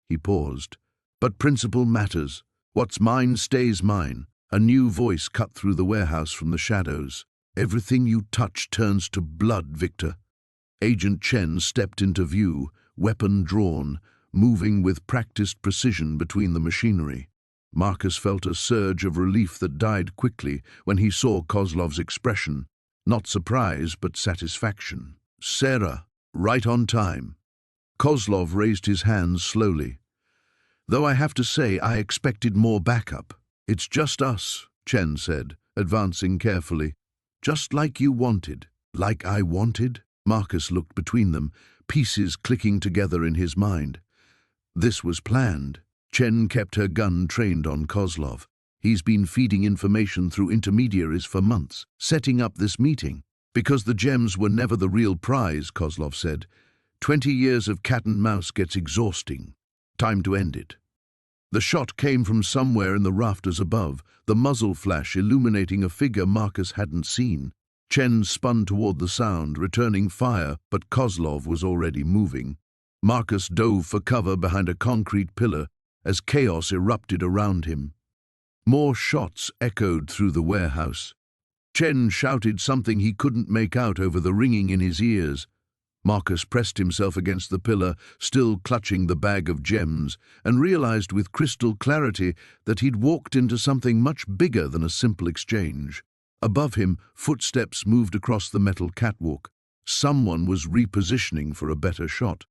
A: He paused. "But principle matters. What's mine stays mine." A new voice cut through the warehouse from the shadows. "Everything you touch turns to blood, Victor." Agent Chen stepped into view, weapon drawn, moving with practiced precision between the machinery. Marcus felt a surge of relief that died quickly when he saw Kozlov's expression. Not surprise, but satisfaction. "Sarah, right on time." Kozlov raised his hands slowly. "Though I have to say I expected more backup." "It's just us," Chen said, advancing carefully. "Just like you wanted." "Like I wanted?" Marcus looked between them, pieces clicking together in his mind. This was planned. Chen kept her gun trained on Kozlov. He's been feeding information through intermediaries for months, setting up this meeting. "Because the gems were never the real prize," Kozlov said. 20 years of cat and mouse gets exhausting. Time to end it." The shot came from somewhere in the rafters above, the muzzle flash illuminating a figure Marcus hadn't seen. Chen spun toward the sound, returning fire, but Kozlov was already moving. Marcus dove for cover behind a concrete pillar as chaos erupted around him. More shots echoed through the warehouse. Chen shouted something he couldn't make out over the ringing in his ears. Marcus pressed himself against the pillar, still clutching the bag of gems, and realized with crystal clarity that he'd walked into something much bigger than a simple exchange. Above him, footsteps moved across the metal catwalk. Someone was repositioning for a better shot.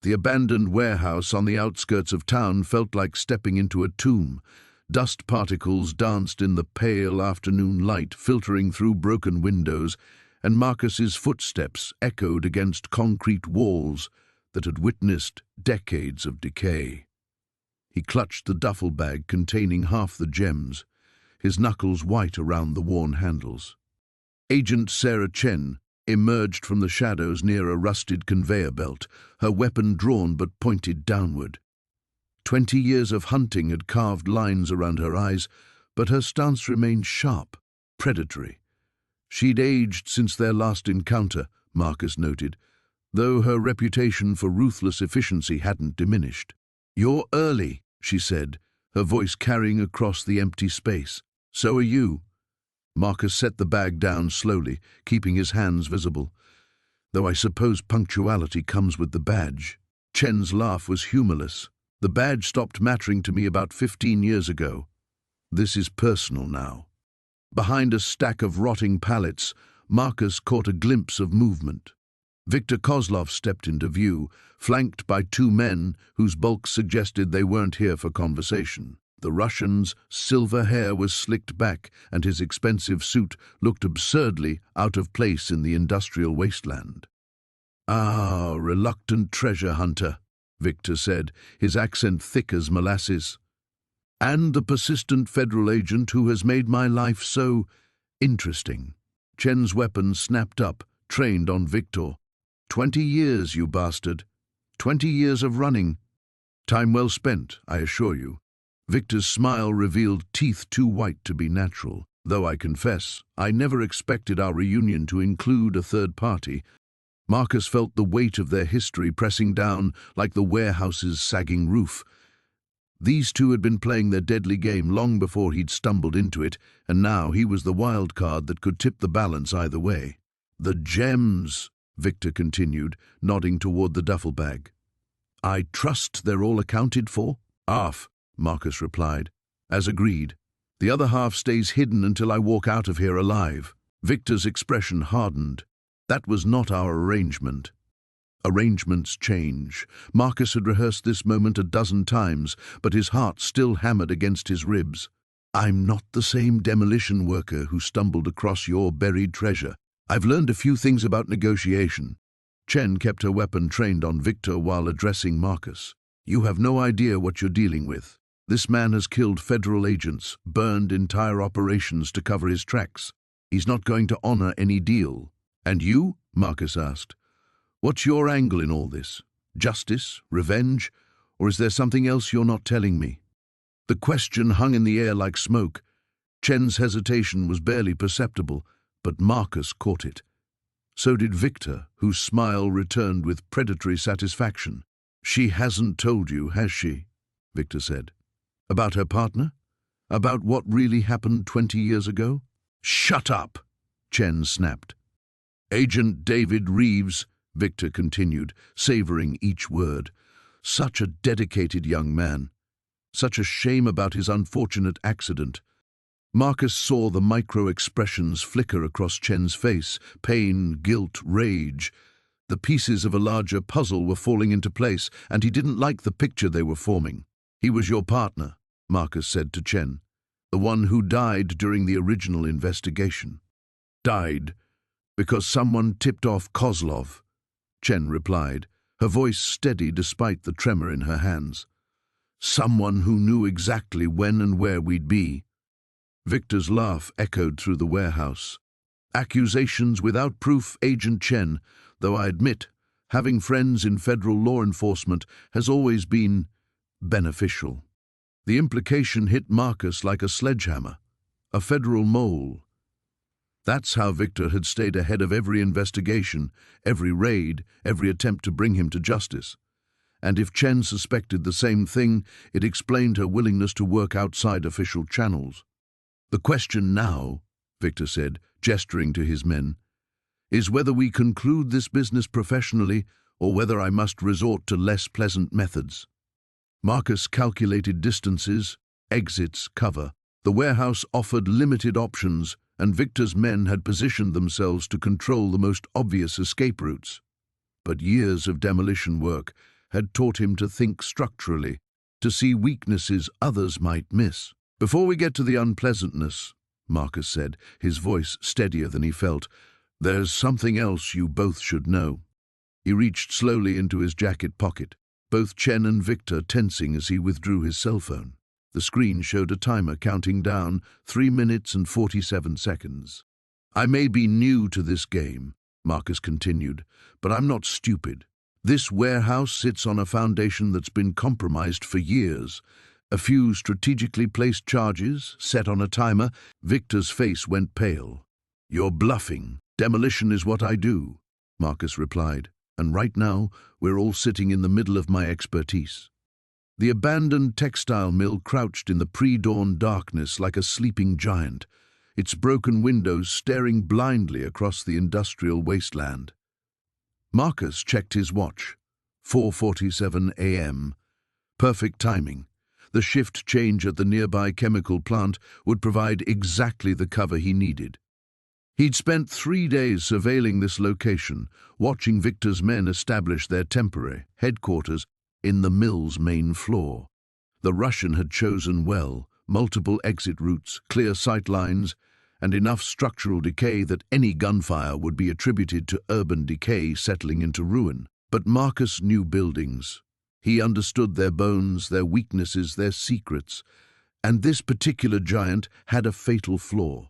A: The abandoned warehouse on the outskirts of town felt like stepping into a tomb. Dust particles danced in the pale afternoon light, filtering through broken windows, and Marcus's footsteps echoed against concrete walls that had witnessed decades of decay. He clutched the duffel bag containing half the gems, his knuckles white around the worn handles. Agent Sarah Chen emerged from the shadows near a rusted conveyor belt, her weapon drawn but pointed downward. 20 years of hunting had carved lines around her eyes, but her stance remained sharp, predatory. She'd aged since their last encounter, Marcus noted, though her reputation for ruthless efficiency hadn't diminished. "You're early," she said, her voice carrying across the empty space. "So are you." Marcus set the bag down slowly, keeping his hands visible. "Though I suppose punctuality comes with the badge." Chen's laugh was humorless. "The badge stopped mattering to me about 15 years ago. This is personal now." Behind a stack of rotting pallets, Marcus caught a glimpse of movement. Viktor Kozlov stepped into view, flanked by two men whose bulk suggested they weren't here for conversation. The Russian's silver hair was slicked back, and his expensive suit looked absurdly out of place in the industrial wasteland. "Ah, reluctant treasure hunter," Viktor said, his accent thick as molasses. "And the persistent federal agent who has made my life so interesting." Chen's weapon snapped up, trained on Viktor. 20 years, you bastard. 20 years of running. Time well spent, I assure you." Viktor's smile revealed teeth too white to be natural, though I confess, I never expected our reunion to include a third party. Marcus felt the weight of their history pressing down like the warehouse's sagging roof. These two had been playing their deadly game long before he'd stumbled into it, and now he was the wild card that could tip the balance either way. "The gems," Viktor continued, nodding toward the duffel bag. "I trust they're all accounted for?" "Half," Marcus replied. "As agreed. The other half stays hidden until I walk out of here alive." Viktor's expression hardened. That was not our arrangement. Arrangements change. Marcus had rehearsed this moment a dozen times, but his heart still hammered against his ribs. "I'm not the same demolition worker who stumbled across your buried treasure. I've learned a few things about negotiation." Chen kept her weapon trained on Viktor while addressing Marcus. "You have no idea what you're dealing with. This man has killed federal agents, burned entire operations to cover his tracks. He's not going to honor any deal." "And you?" Marcus asked. "What's your angle in all this? Justice? Revenge? Or is there something else you're not telling me?" The question hung in the air like smoke. Chen's hesitation was barely perceptible, but Marcus caught it. So did Viktor, whose smile returned with predatory satisfaction. "She hasn't told you, has she?" Viktor said. "About her partner? About what really happened 20 years ago?" "Shut up!" Chen snapped. "Agent David Reeves," Viktor continued, savoring each word. "Such a dedicated young man. Such a shame about his unfortunate accident." Marcus saw the micro-expressions flicker across Chen's face: pain, guilt, rage. The pieces of a larger puzzle were falling into place, and he didn't like the picture they were forming. "He was your partner," Marcus said to Chen. "The one who died during the original investigation." "Died because someone tipped off Kozlov," Chen replied, her voice steady despite the tremor in her hands. "Someone who knew exactly when and where we'd be." Viktor's laugh echoed through the warehouse. "Accusations without proof, Agent Chen, though I admit, having friends in federal law enforcement has always been beneficial." The implication hit Marcus like a sledgehammer. A federal mole. That's how Viktor had stayed ahead of every investigation, every raid, every attempt to bring him to justice. And if Chen suspected the same thing, it explained her willingness to work outside official channels. "The question now," Viktor said, gesturing to his men, "is whether we conclude this business professionally or whether I must resort to less pleasant methods." Marcus calculated distances, exits, cover. The warehouse offered limited options, and Viktor's men had positioned themselves to control the most obvious escape routes. But years of demolition work had taught him to think structurally, to see weaknesses others might miss. "Before we get to the unpleasantness," Marcus said, his voice steadier than he felt, "there's something else you both should know." He reached slowly into his jacket pocket, both Chen and Viktor tensing as he withdrew his cell phone. The screen showed a timer counting down 3 minutes and 47 seconds. "I may be new to this game," Marcus continued, "but I'm not stupid. This warehouse sits on a foundation that's been compromised for years. A few strategically placed charges, set on a timer." Viktor's face went pale. "You're bluffing. Demolition is what I do," Marcus replied. And right now, we're all sitting in the middle of my expertise. The abandoned textile mill crouched in the pre-dawn darkness like a sleeping giant, its broken windows staring blindly across the industrial wasteland. Marcus checked his watch. 4:47 a.m. Perfect timing. The shift change at the nearby chemical plant would provide exactly the cover he needed. He'd spent 3 days surveilling this location, watching Victor's men establish their temporary headquarters in the mill's main floor. The Russian had chosen well, multiple exit routes, clear sight lines, and enough structural decay that any gunfire would be attributed to urban decay settling into ruin. But Marcus knew buildings. He understood their bones, their weaknesses, their secrets, and this particular giant had a fatal flaw.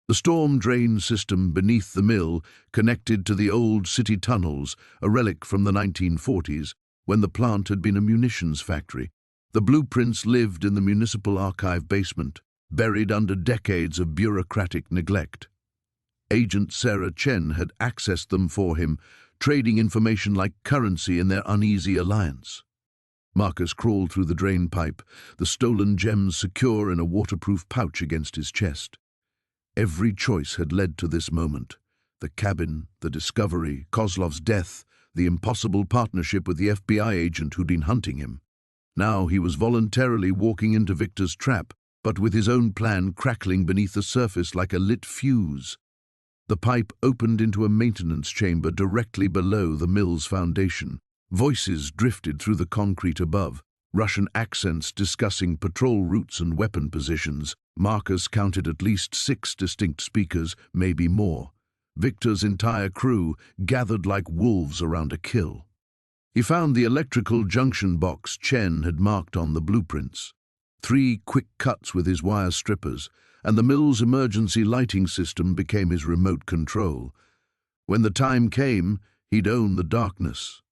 A: The storm drain system beneath the mill connected to the old city tunnels, a relic from the 1940s, when the plant had been a munitions factory. The blueprints lived in the municipal archive basement, buried under decades of bureaucratic neglect. Agent Sarah Chen had accessed them for him, trading information like currency in their uneasy alliance. Marcus crawled through the drain pipe, the stolen gems secure in a waterproof pouch against his chest. Every choice had led to this moment. The cabin, the discovery, Kozlov's death, the impossible partnership with the FBI agent who'd been hunting him. Now he was voluntarily walking into Victor's trap, but with his own plan crackling beneath the surface like a lit fuse. The pipe opened into a maintenance chamber directly below the mill's foundation. Voices drifted through the concrete above, Russian accents discussing patrol routes and weapon positions. Marcus counted at least 6 distinct speakers, maybe more. Victor's entire crew gathered like wolves around a kill. He found the electrical junction box Chen had marked on the blueprints. 3 quick cuts with his wire strippers, and the mill's emergency lighting system became his remote control. When the time came, he'd own the darkness.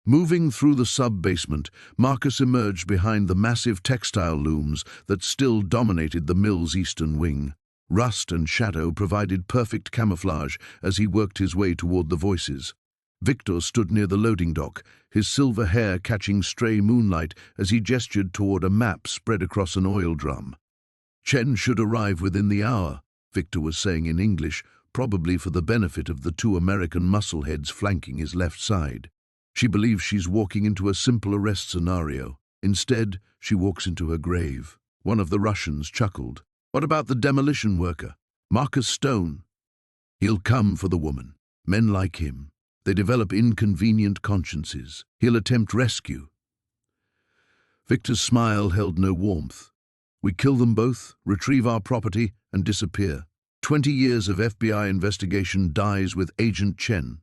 A: Moving through the sub-basement, Marcus emerged behind the massive textile looms that still dominated the mill's eastern wing. Rust and shadow provided perfect camouflage as he worked his way toward the voices. Victor stood near the loading dock, his silver hair catching stray moonlight as he gestured toward a map spread across an oil drum. Chen should arrive within the hour, Victor was saying in English, probably for the benefit of the 2 American muscleheads flanking his left side. She believes she's walking into a simple arrest scenario. Instead, she walks into her grave. One of the Russians chuckled. What about the demolition worker? Marcus Stone. He'll come for the woman. Men like him. They develop inconvenient consciences. He'll attempt rescue. Victor's smile held no warmth. We kill them both, retrieve our property, and disappear. 20 years of FBI investigation dies with Agent Chen.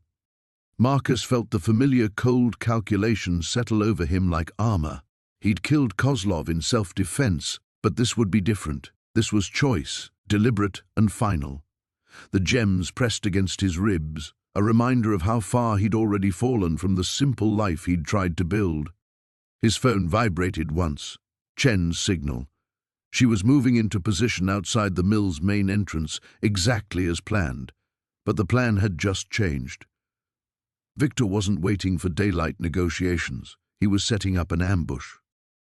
A: Marcus felt the familiar cold calculation settle over him like armor. He'd killed Kozlov in self-defense, but this would be different. This was choice, deliberate and final. The gems pressed against his ribs, a reminder of how far he'd already fallen from the simple life he'd tried to build. His phone vibrated once. Chen's signal. She was moving into position outside the mill's main entrance, exactly as planned. But the plan had just changed. Victor wasn't waiting for daylight negotiations. He was setting up an ambush.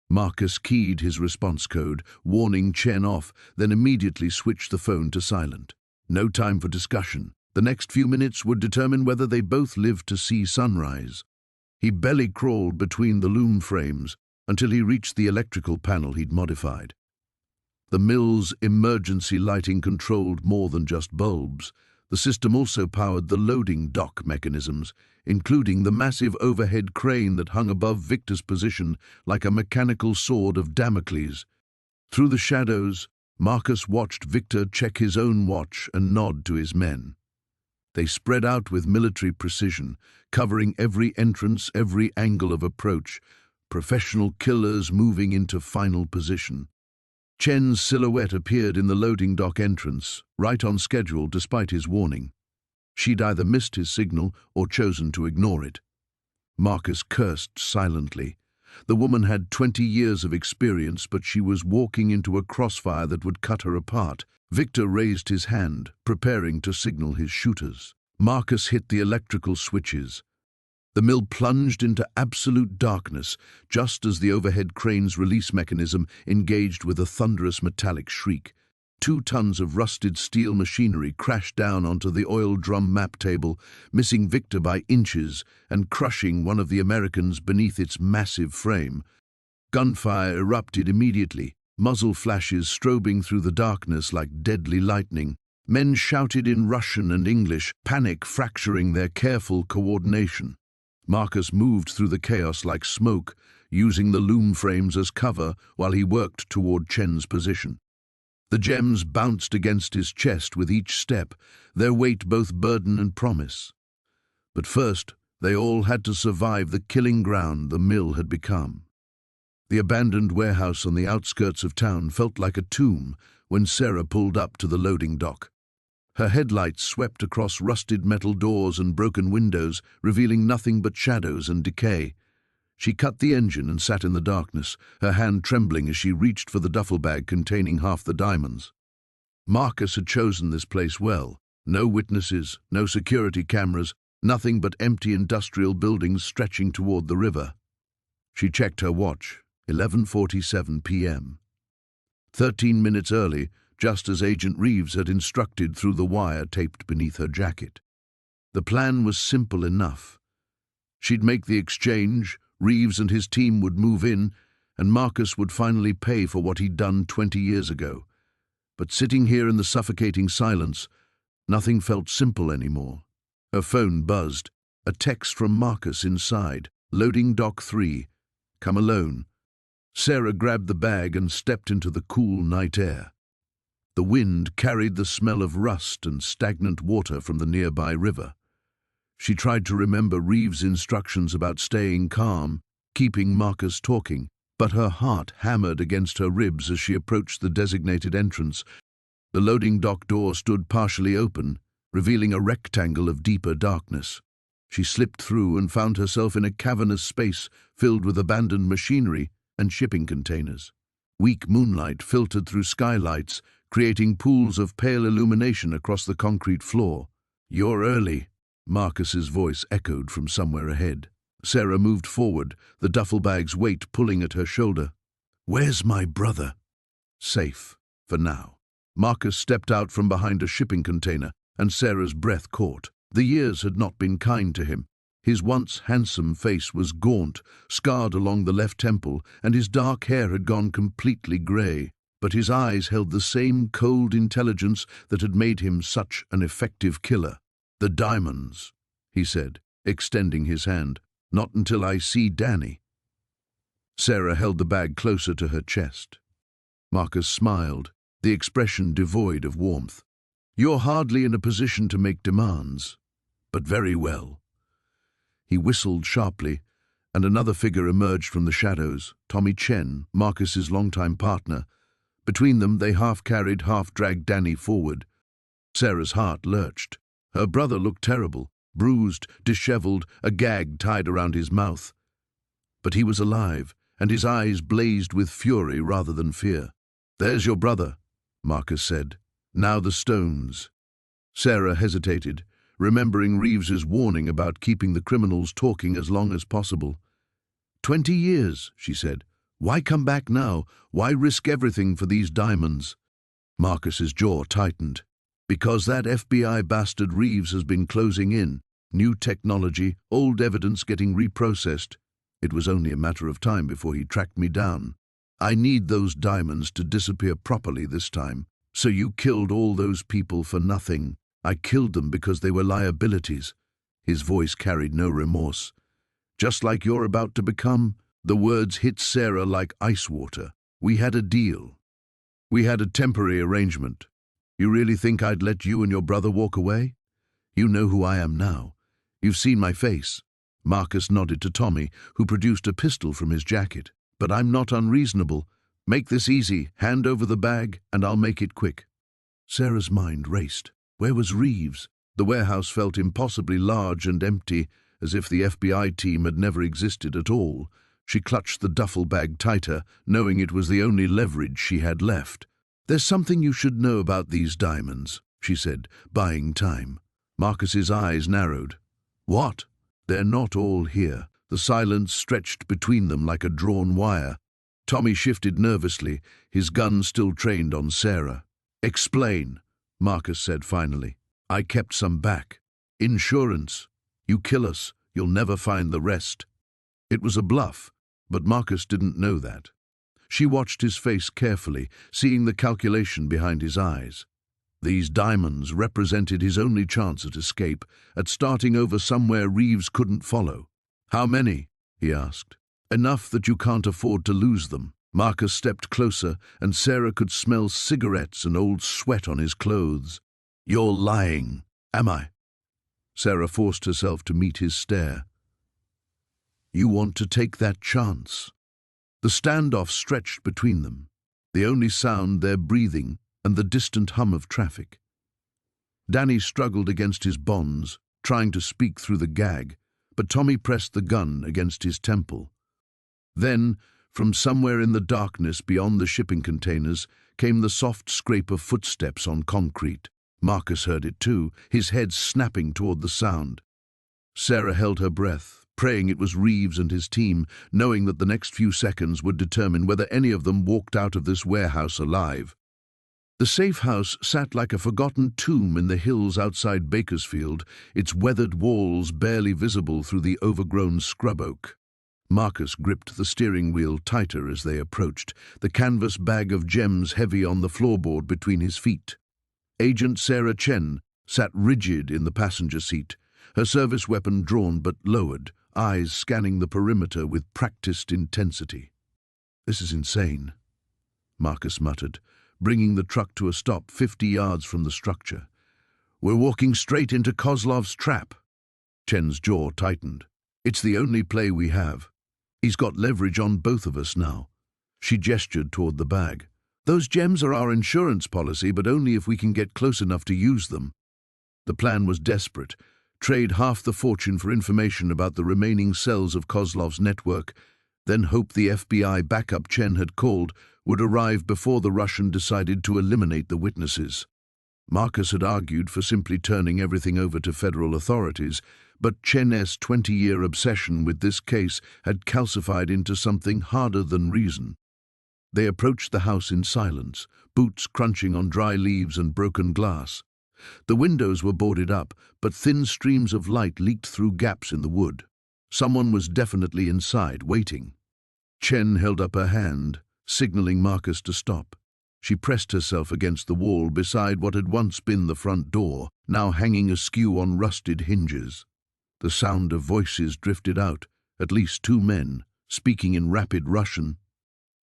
A: Marcus keyed his response code, warning Chen off, then immediately switched the phone to silent. No time for discussion. The next few minutes would determine whether they both lived to see sunrise. He belly crawled between the loom frames until he reached the electrical panel he'd modified. The mill's emergency lighting controlled more than just bulbs. The system also powered the loading dock mechanisms, including the massive overhead crane that hung above Victor's position like a mechanical sword of Damocles. Through the shadows, Marcus watched Victor check his own watch and nod to his men. They spread out with military precision, covering every entrance, every angle of approach, professional killers moving into final position. Chen's silhouette appeared in the loading dock entrance, right on schedule despite his warning. She'd either missed his signal or chosen to ignore it. Marcus cursed silently. The woman had 20 years of experience, but she was walking into a crossfire that would cut her apart. Victor raised his hand, preparing to signal his shooters. Marcus hit the electrical switches. The mill plunged into absolute darkness just as the overhead crane's release mechanism engaged with a thunderous metallic shriek. 2 tons of rusted steel machinery crashed down onto the oil drum map table, missing Victor by inches and crushing one of the Americans beneath its massive frame. Gunfire erupted immediately, muzzle flashes strobing through the darkness like deadly lightning. Men shouted in Russian and English, panic fracturing their careful coordination. Marcus moved through the chaos like smoke, using the loom frames as cover while he worked toward Chen's position. The gems bounced against his chest with each step, their weight both burden and promise. But first, they all had to survive the killing ground the mill had become. The abandoned warehouse on the outskirts of town felt like a tomb when Sarah pulled up to the loading dock. Her headlights swept across rusted metal doors and broken windows, revealing nothing but shadows and decay. She cut the engine and sat in the darkness, her hand trembling as she reached for the duffel bag containing half the diamonds. Marcus had chosen this place well. No witnesses, no security cameras, nothing but empty industrial buildings stretching toward the river. She checked her watch, 11:47 p.m. 13 minutes early, just as Agent Reeves had instructed through the wire taped beneath her jacket. The plan was simple enough. She'd make the exchange, Reeves and his team would move in, and Marcus would finally pay for what he'd done 20 years ago. But sitting here in the suffocating silence, nothing felt simple anymore. Her phone buzzed, a text from Marcus inside, "Loading Dock 3, come alone." Sarah grabbed the bag and stepped into the cool night air. The wind carried the smell of rust and stagnant water from the nearby river. She tried to remember Reeves' instructions about staying calm, keeping Marcus talking, but her heart hammered against her ribs as she approached the designated entrance. The loading dock door stood partially open, revealing a rectangle of deeper darkness. She slipped through and found herself in a cavernous space filled with abandoned machinery and shipping containers. Weak moonlight filtered through skylights, creating pools of pale illumination across the concrete floor. "You're early," Marcus's voice echoed from somewhere ahead. Sarah moved forward, the duffel bag's weight pulling at her shoulder. "Where's my brother?" "Safe, for now." Marcus stepped out from behind a shipping container, and Sarah's breath caught. The years had not been kind to him. His once handsome face was gaunt, scarred along the left temple, and his dark hair had gone completely grey. But his eyes held the same cold intelligence that had made him such an effective killer. "The diamonds," he said, extending his hand. "Not until I see Danny." Sarah held the bag closer to her chest. Marcus smiled, the expression devoid of warmth. "You're hardly in a position to make demands, but very well." He whistled sharply, and another figure emerged from the shadows, Tommy Chen, Marcus's longtime partner. Between them, they half-carried, half-dragged Danny forward. Sarah's heart lurched. Her brother looked terrible, bruised, disheveled, a gag tied around his mouth. But he was alive, and his eyes blazed with fury rather than fear. "There's your brother," Marcus said. "Now the stones." Sarah hesitated, remembering Reeves's warning about keeping the criminals talking as long as possible. 20 years, she said. "Why come back now? Why risk everything for these diamonds?" Marcus's jaw tightened. "Because that FBI bastard Reeves has been closing in. New technology, old evidence getting reprocessed. It was only a matter of time before he tracked me down. I need those diamonds to disappear properly this time. So you killed all those people for nothing. I killed them because they were liabilities." His voice carried no remorse. "Just like you're about to become." The words hit Sarah like ice water. "We had a deal. We had a temporary arrangement. You really think I'd let you and your brother walk away? You know who I am now. You've seen my face." Marcus nodded to Tommy, who produced a pistol from his jacket. "But I'm not unreasonable. Make this easy. Hand over the bag, and I'll make it quick." Sarah's mind raced. Where was Reeves? The warehouse felt impossibly large and empty, as if the FBI team had never existed at all. She clutched the duffel bag tighter, knowing it was the only leverage she had left. "There's something you should know about these diamonds," she said, buying time. Marcus's eyes narrowed. "What?" They're not all here. The silence stretched between them like a drawn wire. Tommy shifted nervously, his gun still trained on Sarah. "Explain," Marcus said finally. "I kept some back. Insurance. You kill us, you'll never find the rest." It was a bluff, but Marcus didn't know that. She watched his face carefully, seeing the calculation behind his eyes. These diamonds represented his only chance at escape, at starting over somewhere Reeves couldn't follow. "How many?" he asked. "Enough that you can't afford to lose them." Marcus stepped closer, and Sarah could smell cigarettes and old sweat on his clothes. "You're lying." "Am I?" Sarah forced herself to meet his stare. "You want to take that chance?" The standoff stretched between them, the only sound their breathing and the distant hum of traffic. Danny struggled against his bonds, trying to speak through the gag, but Tommy pressed the gun against his temple. Then, from somewhere in the darkness beyond the shipping containers, came the soft scrape of footsteps on concrete. Marcus heard it too, his head snapping toward the sound. Sarah held her breath, praying it was Reeves and his team, knowing that the next few seconds would determine whether any of them walked out of this warehouse alive. The safe house sat like a forgotten tomb in the hills outside Bakersfield, its weathered walls barely visible through the overgrown scrub oak. Marcus gripped the steering wheel tighter as they approached, the canvas bag of gems heavy on the floorboard between his feet. Agent Sarah Chen sat rigid in the passenger seat, her service weapon drawn but lowered, eyes scanning the perimeter with practiced intensity. "This is insane," Marcus muttered, bringing the truck to a stop 50 yards from the structure. "We're walking straight into Kozlov's trap." Chen's jaw tightened. "It's the only play we have. He's got leverage on both of us now." She gestured toward the bag. "Those gems are our insurance policy, but only if we can get close enough to use them." The plan was desperate. Trade half the fortune for information about the remaining cells of Kozlov's network, then hope the FBI backup Chen had called would arrive before the Russian decided to eliminate the witnesses. Marcus had argued for simply turning everything over to federal authorities, but Chen's 20-year obsession with this case had calcified into something harder than reason. They approached the house in silence, boots crunching on dry leaves and broken glass. The windows were boarded up, but thin streams of light leaked through gaps in the wood. Someone was definitely inside, waiting. Chen held up her hand, signaling Marcus to stop. She pressed herself against the wall beside what had once been the front door, now hanging askew on rusted hinges. The sound of voices drifted out, at least 2 men, speaking in rapid Russian.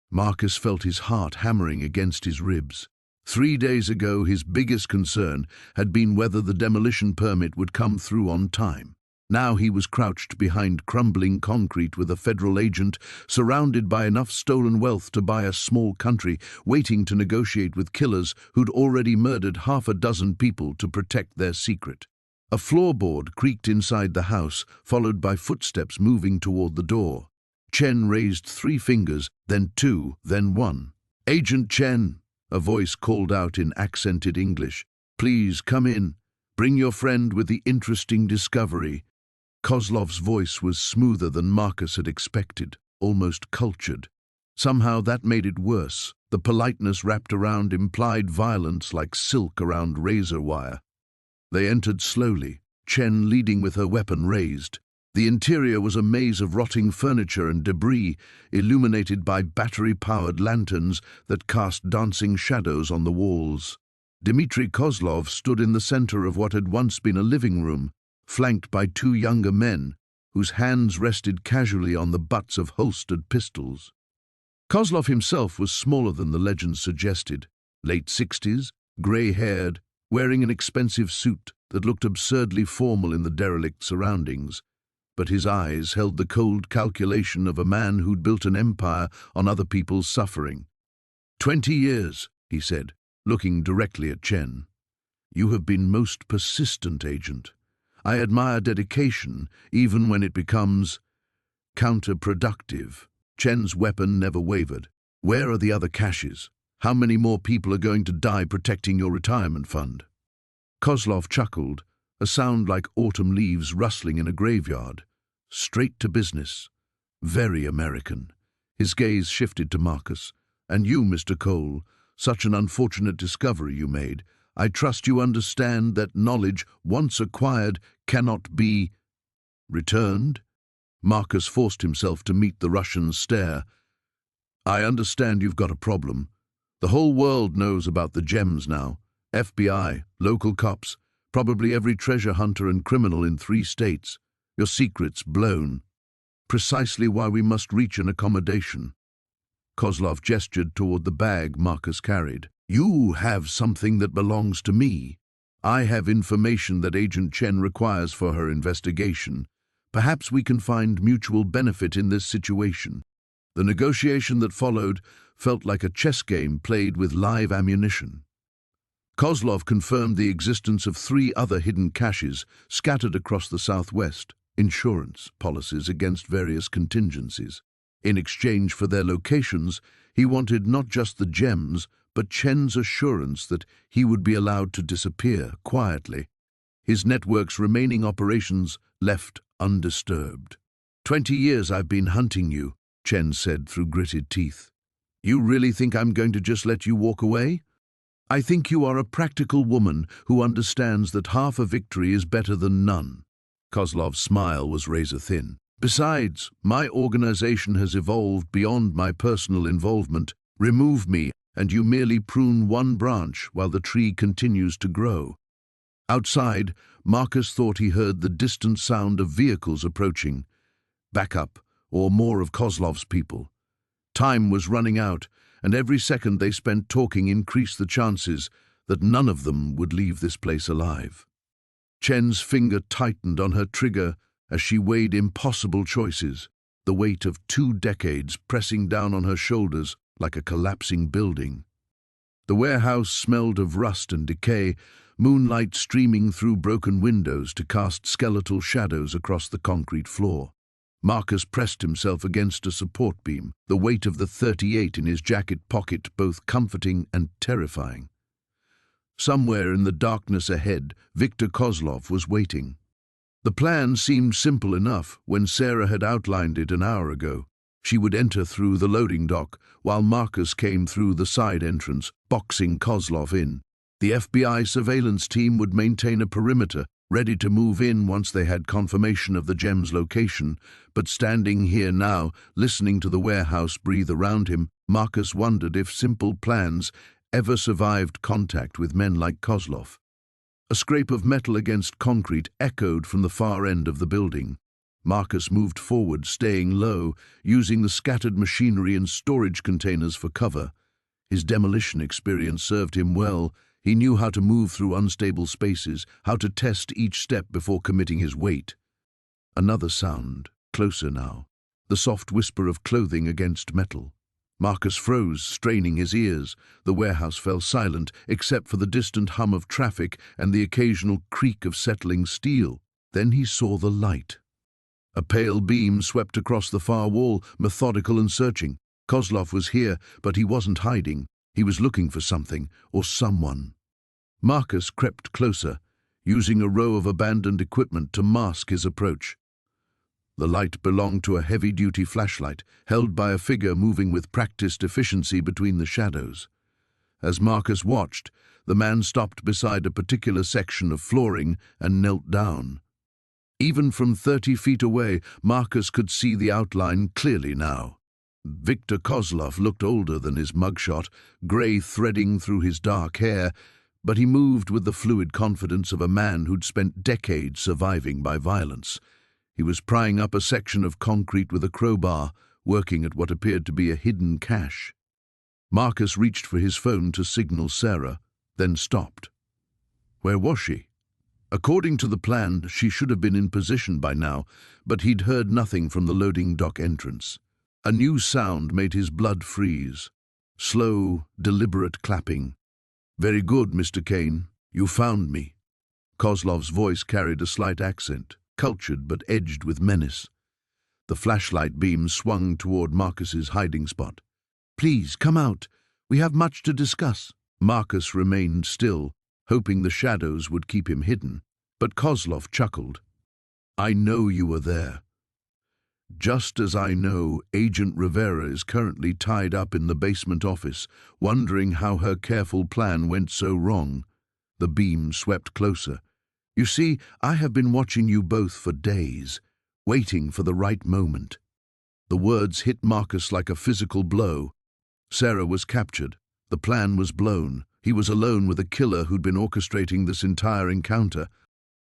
A: Marcus felt his heart hammering against his ribs. 3 days ago, his biggest concern had been whether the demolition permit would come through on time. Now he was crouched behind crumbling concrete with a federal agent, surrounded by enough stolen wealth to buy a small country, waiting to negotiate with killers who'd already murdered 6 people to protect their secret. A floorboard creaked inside the house, followed by footsteps moving toward the door. Chen raised 3 fingers, then 2, then 1. "Agent Chen," a voice called out in accented English. "Please come in. Bring your friend with the interesting discovery." Kozlov's voice was smoother than Marcus had expected, almost cultured. Somehow that made it worse. The politeness wrapped around implied violence like silk around razor wire. They entered slowly, Chen leading with her weapon raised. The interior was a maze of rotting furniture and debris, illuminated by battery-powered lanterns that cast dancing shadows on the walls. Dmitry Kozlov stood in the center of what had once been a living room, flanked by 2 younger men, whose hands rested casually on the butts of holstered pistols. Kozlov himself was smaller than the legend suggested, late 60s, grey-haired, wearing an expensive suit that looked absurdly formal in the derelict surroundings, but his eyes held the cold calculation of a man who'd built an empire on other people's suffering. 20 years, he said, looking directly at Chen. "You have been most persistent, Agent. I admire dedication, even when it becomes counterproductive." Chen's weapon never wavered. "Where are the other caches? How many more people are going to die protecting your retirement fund?" Kozlov chuckled, a sound like autumn leaves rustling in a graveyard. Straight to business. Very American. His gaze shifted to Marcus. And you, Mr. Cole, such an unfortunate discovery you made. I trust you understand that knowledge, once acquired, cannot be returned? Marcus forced himself to meet the Russian's stare. I understand you've got a problem. The whole world knows about the gems now. FBI, local cops, probably every treasure hunter and criminal in 3 states. Your secret's blown. Precisely why we must reach an accommodation. Kozlov gestured toward the bag Marcus carried. You have something that belongs to me. I have information that Agent Chen requires for her investigation. Perhaps we can find mutual benefit in this situation. The negotiation that followed felt like a chess game played with live ammunition. Kozlov confirmed the existence of 3 other hidden caches scattered across the southwest, insurance policies against various contingencies. In exchange for their locations, he wanted not just the gems, but Chen's assurance that he would be allowed to disappear quietly, his network's remaining operations left undisturbed. 20 years I've been hunting you, Chen said through gritted teeth. You really think I'm going to just let you walk away? I think you are a practical woman who understands that half a victory is better than none. Kozlov's smile was razor-thin. Besides, my organization has evolved beyond my personal involvement. Remove me, and you merely prune one branch while the tree continues to grow. Outside, Marcus thought he heard the distant sound of vehicles approaching. Backup, or more of Kozlov's people. Time was running out, and every second they spent talking increased the chances that none of them would leave this place alive. Chen's finger tightened on her trigger as she weighed impossible choices, the weight of 2 decades pressing down on her shoulders like a collapsing building. The warehouse smelled of rust and decay, moonlight streaming through broken windows to cast skeletal shadows across the concrete floor. Marcus pressed himself against a support beam, the weight of the .38 in his jacket pocket both comforting and terrifying. Somewhere in the darkness ahead, Viktor Kozlov was waiting. The plan seemed simple enough when Sarah had outlined it an hour ago. She would enter through the loading dock, while Marcus came through the side entrance, boxing Kozlov in. The FBI surveillance team would maintain a perimeter, ready to move in once they had confirmation of the gem's location, but standing here now, listening to the warehouse breathe around him, Marcus wondered if simple plans ever survived contact with men like Kozlov. A scrape of metal against concrete echoed from the far end of the building. Marcus moved forward, staying low, using the scattered machinery and storage containers for cover. His demolition experience served him well. He knew how to move through unstable spaces, how to test each step before committing his weight. Another sound, closer now, the soft whisper of clothing against metal. Marcus froze, straining his ears. The warehouse fell silent, except for the distant hum of traffic and the occasional creak of settling steel. Then he saw the light. A pale beam swept across the far wall, methodical and searching. Kozlov was here, but he wasn't hiding. He was looking for something, or someone. Marcus crept closer, using a row of abandoned equipment to mask his approach. The light belonged to a heavy-duty flashlight, held by a figure moving with practiced efficiency between the shadows. As Marcus watched, the man stopped beside a particular section of flooring and knelt down. Even from 30 feet away, Marcus could see the outline clearly now. Viktor Kozlov looked older than his mugshot, grey threading through his dark hair, but he moved with the fluid confidence of a man who'd spent decades surviving by violence. He was prying up a section of concrete with a crowbar, working at what appeared to be a hidden cache. Marcus reached for his phone to signal Sarah, then stopped. Where was she? According to the plan, she should have been in position by now, but he'd heard nothing from the loading dock entrance. A new sound made his blood freeze. Slow, deliberate clapping. Very good, Mr. Kane. You found me. Kozlov's voice carried a slight accent, cultured but edged with menace. The flashlight beam swung toward Marcus's hiding spot. Please, come out. We have much to discuss. Marcus remained still, hoping the shadows would keep him hidden. But Kozlov chuckled. I know you were there. Just as I know, Agent Rivera is currently tied up in the basement office, wondering how her careful plan went so wrong. The beam swept closer. You see, I have been watching you both for days, waiting for the right moment. The words hit Marcus like a physical blow. Sarah was captured. The plan was blown. He was alone with a killer who'd been orchestrating this entire encounter.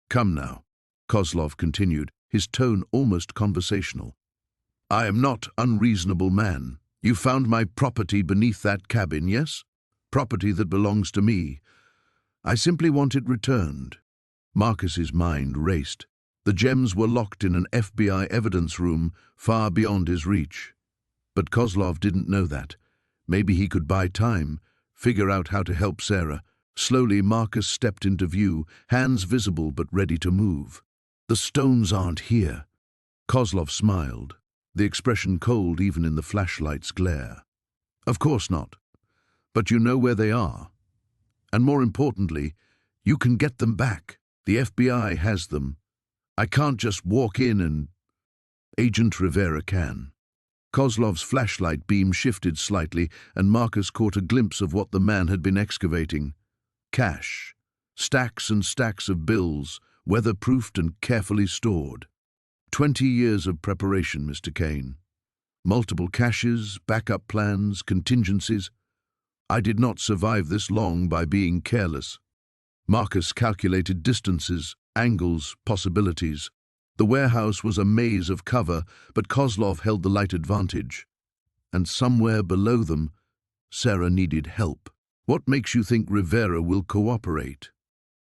A: Come now, Kozlov continued, his tone almost conversational. I am not unreasonable man. You found my property beneath that cabin, yes? Property that belongs to me. I simply want it returned. Marcus's mind raced. The gems were locked in an FBI evidence room far beyond his reach. But Kozlov didn't know that. Maybe he could buy time, figure out how to help Sarah. Slowly, Marcus stepped into view, hands visible but ready to move. The stones aren't here. Kozlov smiled, the expression cold even in the flashlight's glare. Of course not. But you know where they are. And more importantly, you can get them back. The FBI has them. I can't just walk in and... Agent Rivera can. Kozlov's flashlight beam shifted slightly, and Marcus caught a glimpse of what the man had been excavating. Cash. Stacks and stacks of bills, weatherproofed and carefully stored. 20 years of preparation, Mr. Kane. Multiple caches, backup plans, contingencies. I did not survive this long by being careless. Marcus calculated distances, angles, possibilities. The warehouse was a maze of cover, but Kozlov held the light advantage. And somewhere below them, Sarah needed help. What makes you think Rivera will cooperate?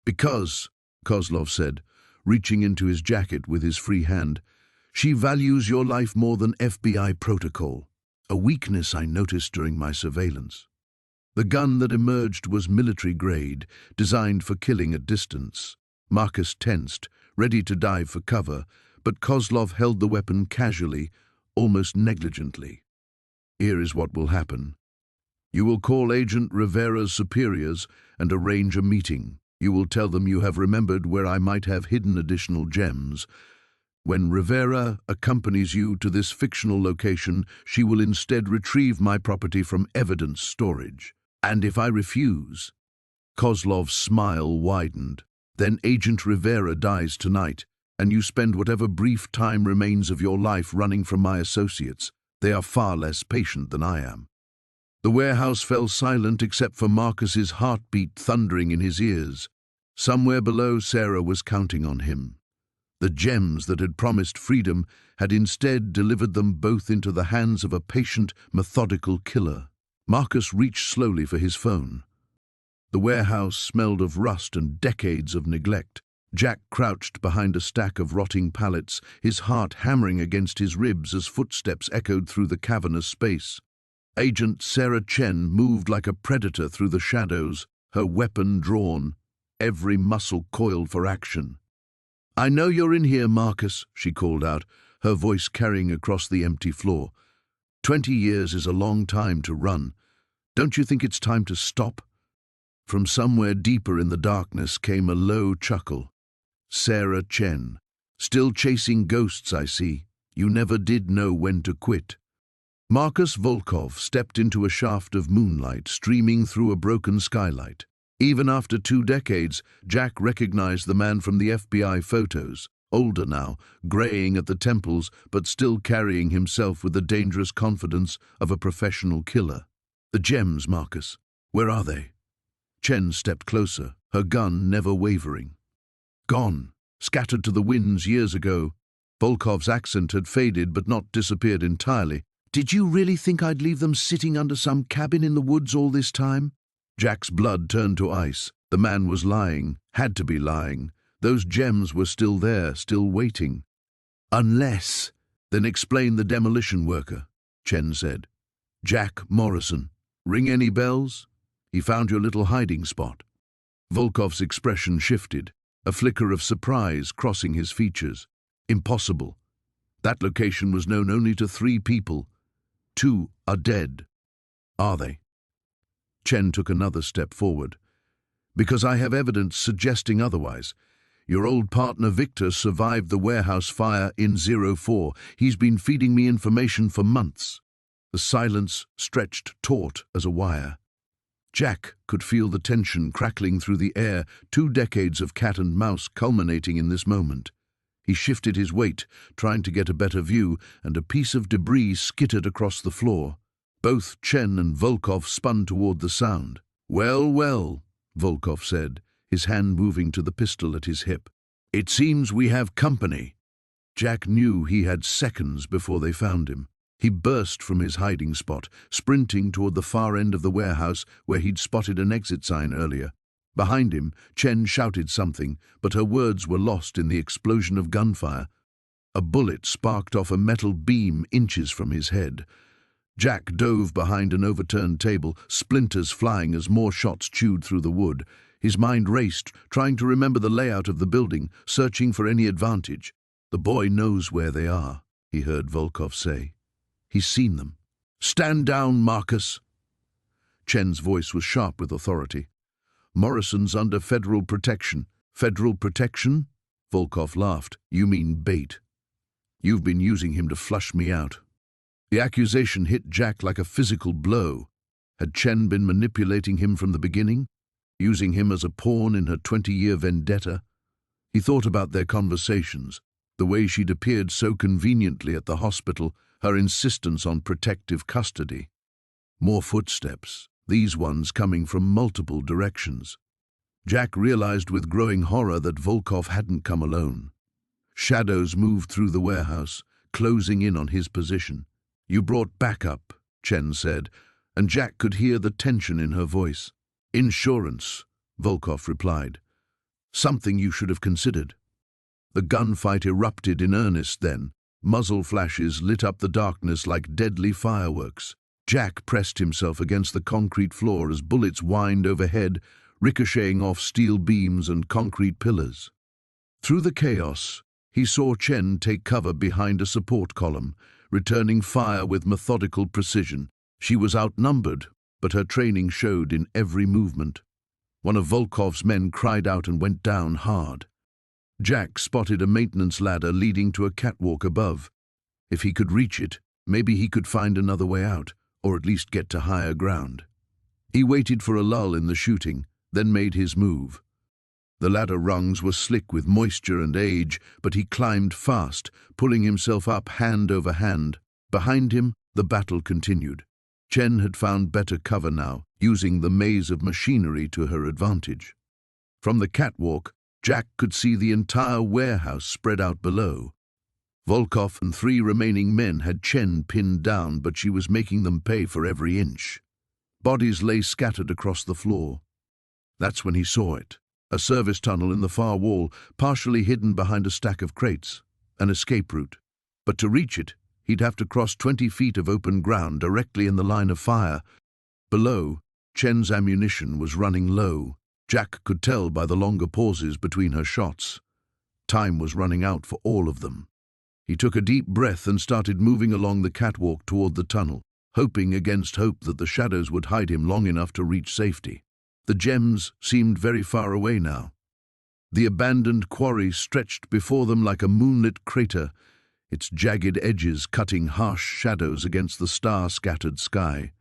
A: Because, Kozlov said, reaching into his jacket with his free hand, she values your life more than FBI protocol, a weakness I noticed during my surveillance. The gun that emerged was military grade, designed for killing at distance. Marcus tensed, ready to dive for cover, but Kozlov held the weapon casually, almost negligently. Here is what will happen. You will call Agent Rivera's superiors and arrange a meeting. You will tell them you have remembered where I might have hidden additional gems. When Rivera accompanies you to this fictional location, she will instead retrieve my property from evidence storage. And if I refuse... Kozlov's smile widened. Then Agent Rivera dies tonight, and you spend whatever brief time remains of your life running from my associates. They are far less patient than I am. The warehouse fell silent except for Marcus's heartbeat thundering in his ears. Somewhere below, Sarah was counting on him. The gems that had promised freedom had instead delivered them both into the hands of a patient, methodical killer. Marcus reached slowly for his phone. The warehouse smelled of rust and decades of neglect. Jack crouched behind a stack of rotting pallets, his heart hammering against his ribs as footsteps echoed through the cavernous space. Agent Sarah Chen moved like a predator through the shadows, her weapon drawn, every muscle coiled for action. I know you're in here, Marcus, she called out, her voice carrying across the empty floor. 20 years is a long time to run. Don't you think it's time to stop? From somewhere deeper in the darkness came a low chuckle. Sarah Chen. Still chasing ghosts, I see. You never did know when to quit. Marcus Volkov stepped into a shaft of moonlight streaming through a broken skylight. Even after 2 decades, Jack recognized the man from the FBI photos, older now, graying at the temples, but still carrying himself with the dangerous confidence of a professional killer. The gems, Marcus. Where are they? Chen stepped closer, her gun never wavering. Gone, scattered to the winds years ago. Volkov's accent had faded but not disappeared entirely. Did you really think I'd leave them sitting under some cabin in the woods all this time? Jack's blood turned to ice. The man was lying, had to be lying. Those gems were still there, still waiting. Unless... Then explain the demolition worker, Chen said. Jack Morrison. Ring any bells? He found your little hiding spot. Volkov's expression shifted, a flicker of surprise crossing his features. Impossible. That location was known only to 3 people. 2 are dead. Are they? Chen took another step forward. Because I have evidence suggesting otherwise. Your old partner Victor survived the warehouse fire in 04. He's been feeding me information for months. The silence stretched taut as a wire. Jack could feel the tension crackling through the air, 2 decades of cat and mouse culminating in this moment. He shifted his weight, trying to get a better view, and a piece of debris skittered across the floor. Both Chen and Volkov spun toward the sound. "Well, well," Volkov said, his hand moving to the pistol at his hip. "It seems we have company." Jack knew he had seconds before they found him. He burst from his hiding spot, sprinting toward the far end of the warehouse where he'd spotted an exit sign earlier. Behind him, Chen shouted something, but her words were lost in the explosion of gunfire. A bullet sparked off a metal beam inches from his head. Jack dove behind an overturned table, splinters flying as more shots chewed through the wood. His mind raced, trying to remember the layout of the building, searching for any advantage. "The boy knows where they are," he heard Volkov say. "He's seen them." "Stand down, Marcus." Chen's voice was sharp with authority. "Morrison's under federal protection." "Federal protection?" Volkov laughed. "You mean bait. You've been using him to flush me out." The accusation hit Jack like a physical blow. Had Chen been manipulating him from the beginning, using him as a pawn in her 20-year vendetta? He thought about their conversations, the way she'd appeared so conveniently at the hospital, her insistence on protective custody. More footsteps, these ones coming from multiple directions. Jack realized with growing horror that Volkov hadn't come alone. Shadows moved through the warehouse, closing in on his position. "You brought backup," Chen said, and Jack could hear the tension in her voice. "Insurance," Volkov replied. "Something you should have considered." The gunfight erupted in earnest then. Muzzle flashes lit up the darkness like deadly fireworks. Jack pressed himself against the concrete floor as bullets whined overhead, ricocheting off steel beams and concrete pillars. Through the chaos, he saw Chen take cover behind a support column, returning fire with methodical precision. She was outnumbered, but her training showed in every movement. One of Volkov's men cried out and went down hard. Jack spotted a maintenance ladder leading to a catwalk above. If he could reach it, maybe he could find another way out, or at least get to higher ground. He waited for a lull in the shooting, then made his move. The ladder rungs were slick with moisture and age, but he climbed fast, pulling himself up hand over hand. Behind him, the battle continued. Chen had found better cover now, using the maze of machinery to her advantage. From the catwalk, Jack could see the entire warehouse spread out below. Volkov and 3 remaining men had Chen pinned down, but she was making them pay for every inch. Bodies lay scattered across the floor. That's when he saw it. A service tunnel in the far wall, partially hidden behind a stack of crates. An escape route. But to reach it, he'd have to cross 20 feet of open ground directly in the line of fire. Below, Chen's ammunition was running low. Jack could tell by the longer pauses between her shots. Time was running out for all of them. He took a deep breath and started moving along the catwalk toward the tunnel, hoping against hope that the shadows would hide him long enough to reach safety. The gems seemed very far away now. The abandoned quarry stretched before them like a moonlit crater, its jagged edges cutting harsh shadows against the star-scattered sky.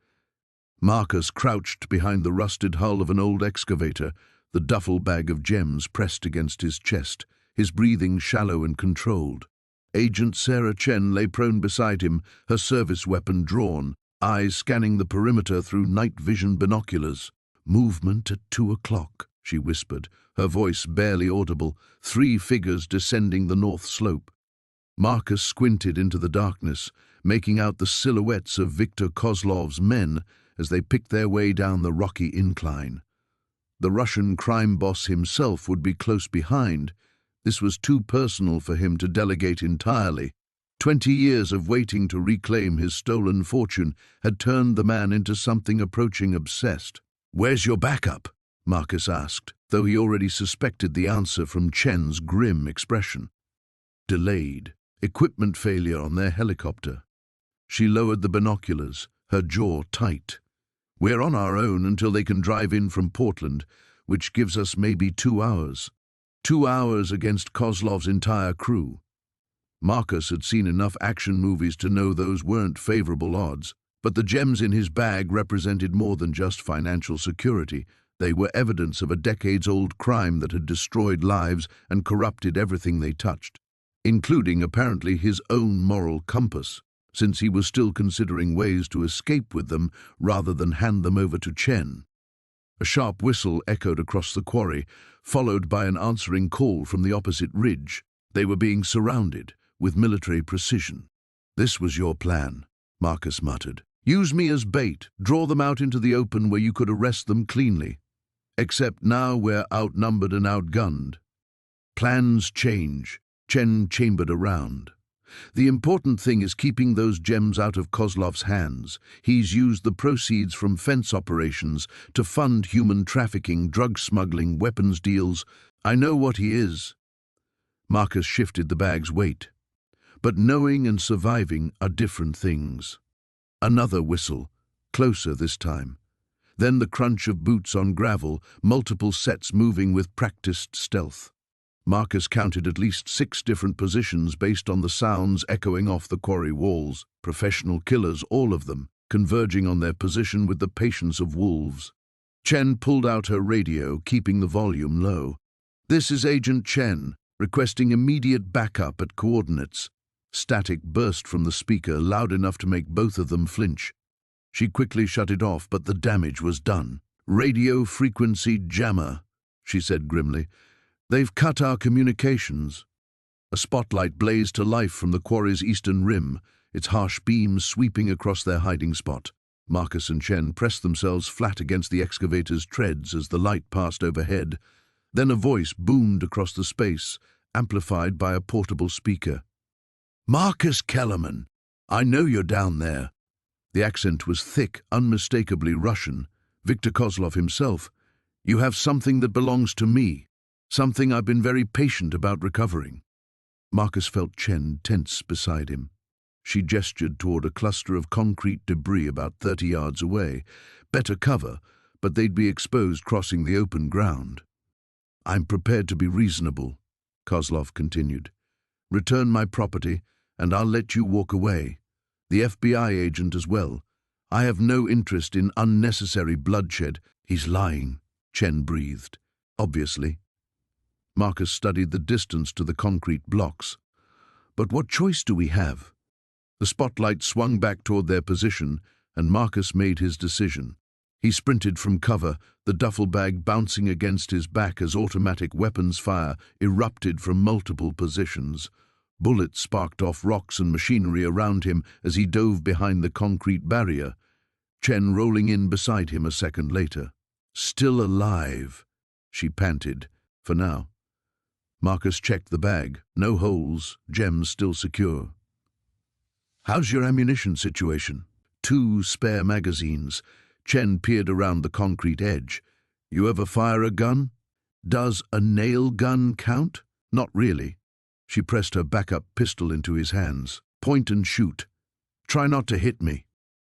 A: Marcus crouched behind the rusted hull of an old excavator, the duffel bag of gems pressed against his chest, his breathing shallow and controlled. Agent Sarah Chen lay prone beside him, her service weapon drawn, eyes scanning the perimeter through night vision binoculars. "Movement at 2 o'clock, she whispered, her voice barely audible, 3 figures descending the north slope. Marcus squinted into the darkness, making out the silhouettes of Viktor Kozlov's men as they picked their way down the rocky incline. The Russian crime boss himself would be close behind. This was too personal for him to delegate entirely. 20 years of waiting to reclaim his stolen fortune had turned the man into something approaching obsessed. "Where's your backup?" Marcus asked, though he already suspected the answer from Chen's grim expression. "Delayed. Equipment failure on their helicopter." She lowered the binoculars, her jaw tight. "We're on our own until they can drive in from Portland, which gives us maybe 2 hours. 2 hours against Kozlov's entire crew. Marcus had seen enough action movies to know those weren't favorable odds, but the gems in his bag represented more than just financial security. They were evidence of a decades-old crime that had destroyed lives and corrupted everything they touched, including apparently his own moral compass, since he was still considering ways to escape with them rather than hand them over to Chen. A sharp whistle echoed across the quarry, followed by an answering call from the opposite ridge. They were being surrounded, with military precision. "This was your plan," Marcus muttered. "Use me as bait, draw them out into the open where you could arrest them cleanly. Except now we're outnumbered and outgunned." "Plans change," Chen chambered around. "The important thing is keeping those gems out of Kozlov's hands. He's used the proceeds from fence operations to fund human trafficking, drug smuggling, weapons deals. I know what he is." Marcus shifted the bag's weight. "But knowing and surviving are different things." Another whistle, closer this time. Then the crunch of boots on gravel, multiple sets moving with practiced stealth. Marcus counted at least 6 different positions based on the sounds echoing off the quarry walls. Professional killers, all of them, converging on their position with the patience of wolves. Chen pulled out her radio, keeping the volume low. "This is Agent Chen, requesting immediate backup at coordinates." Static burst from the speaker, loud enough to make both of them flinch. She quickly shut it off, but the damage was done. "Radio frequency jammer," she said grimly. "They've cut our communications." A spotlight blazed to life from the quarry's eastern rim, its harsh beams sweeping across their hiding spot. Marcus and Chen pressed themselves flat against the excavator's treads as the light passed overhead. Then a voice boomed across the space, amplified by a portable speaker. "Marcus Kellerman, I know you're down there." The accent was thick, unmistakably Russian. "Viktor Kozlov himself. You have something that belongs to me. Something I've been very patient about recovering." Marcus felt Chen tense beside him. She gestured toward a cluster of concrete debris about 30 yards away. Better cover, but they'd be exposed crossing the open ground. "I'm prepared to be reasonable," Kozlov continued. "Return my property, and I'll let you walk away. The FBI agent as well. I have no interest in unnecessary bloodshed." "He's lying," Chen breathed. "Obviously." Marcus studied the distance to the concrete blocks. "But what choice do we have?" The spotlight swung back toward their position, and Marcus made his decision. He sprinted from cover, the duffel bag bouncing against his back as automatic weapons fire erupted from multiple positions. Bullets sparked off rocks and machinery around him as he dove behind the concrete barrier, Chen rolling in beside him a second later. "Still alive," she panted, "for now." Marcus checked the bag. No holes, gems still secure. "How's your ammunition situation?" 2 spare magazines. Chen peered around the concrete edge. "You ever fire a gun?" "Does a nail gun count?" "Not really." She pressed her backup pistol into his hands. "Point and shoot. Try not to hit me."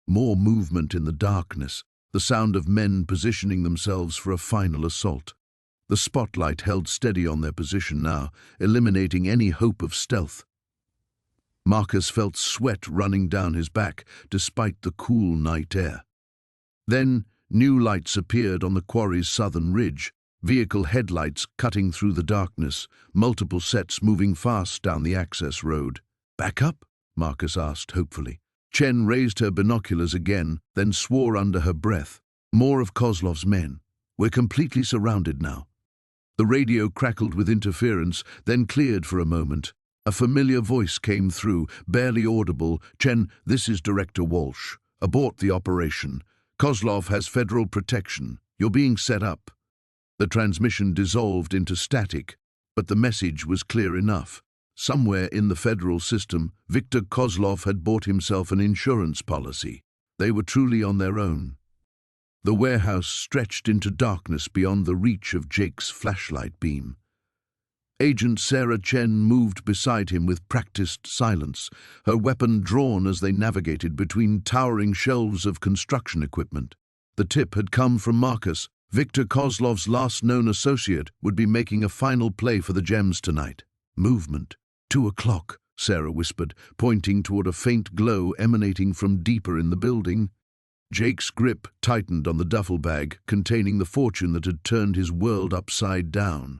A: More movement in the darkness, the sound of men positioning themselves for a final assault. The spotlight held steady on their position now, eliminating any hope of stealth. Marcus felt sweat running down his back, despite the cool night air. Then, new lights appeared on the quarry's southern ridge, vehicle headlights cutting through the darkness, multiple sets moving fast down the access road. "Back up?" Marcus asked hopefully. Chen raised her binoculars again, then swore under her breath. "More of Kozlov's men. We're completely surrounded now." The radio crackled with interference, then cleared for a moment. A familiar voice came through, barely audible. "Chen, this is Director Walsh. Abort the operation. Kozlov has federal protection. You're being set up." The transmission dissolved into static, but the message was clear enough. Somewhere in the federal system, Viktor Kozlov had bought himself an insurance policy. They were truly on their own. The warehouse stretched into darkness beyond the reach of Jake's flashlight beam. Agent Sarah Chen moved beside him with practiced silence, her weapon drawn as they navigated between towering shelves of construction equipment. The tip had come from Marcus, Viktor Kozlov's last known associate would be making a final play for the gems tonight. Movement. 2 o'clock, Sarah whispered, pointing toward a faint glow emanating from deeper in the building. Jake's grip tightened on the duffel bag containing the fortune that had turned his world upside down.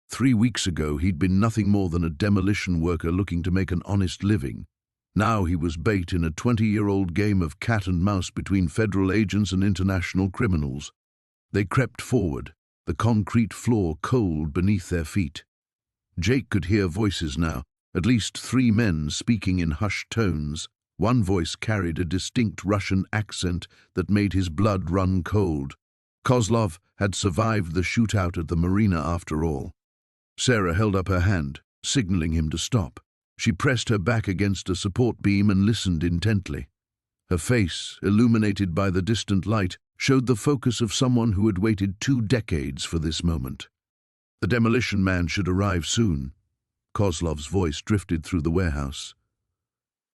A: 3 weeks ago, he'd been nothing more than a demolition worker looking to make an honest living. Now he was bait in a 20-year-old game of cat and mouse between federal agents and international criminals. They crept forward, the concrete floor cold beneath their feet. Jake could hear voices now, at least 3 men speaking in hushed tones. One voice carried a distinct Russian accent that made his blood run cold. Kozlov had survived the shootout at the marina after all. Sarah held up her hand, signaling him to stop. She pressed her back against a support beam and listened intently. Her face, illuminated by the distant light, showed the focus of someone who had waited 2 decades for this moment. The demolition man should arrive soon. Kozlov's voice drifted through the warehouse.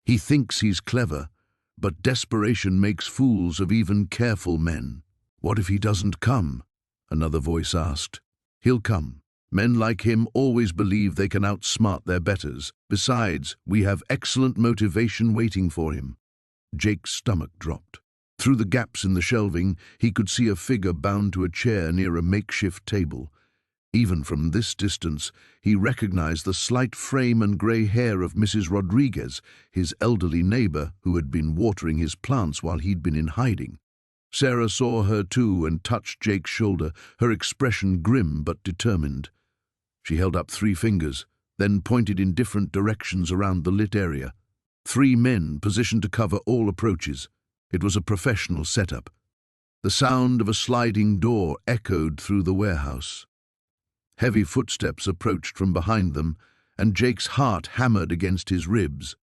A: He thinks he's clever, but desperation makes fools of even careful men. What if he doesn't come? Another voice asked. He'll come. Men like him always believe they can outsmart their betters. Besides, we have excellent motivation waiting for him. Jake's stomach dropped. Through the gaps in the shelving, he could see a figure bound to a chair near a makeshift table. Even from this distance, he recognized the slight frame and grey hair of Mrs. Rodriguez, his elderly neighbor who had been watering his plants while he'd been in hiding. Sarah saw her too and touched Jake's shoulder, her expression grim but determined. She held up 3 fingers, then pointed in different directions around the lit area. 3 men positioned to cover all approaches. It was a professional setup. The sound of a sliding door echoed through the warehouse. Heavy footsteps approached from behind them, and Jake's heart hammered against his ribs.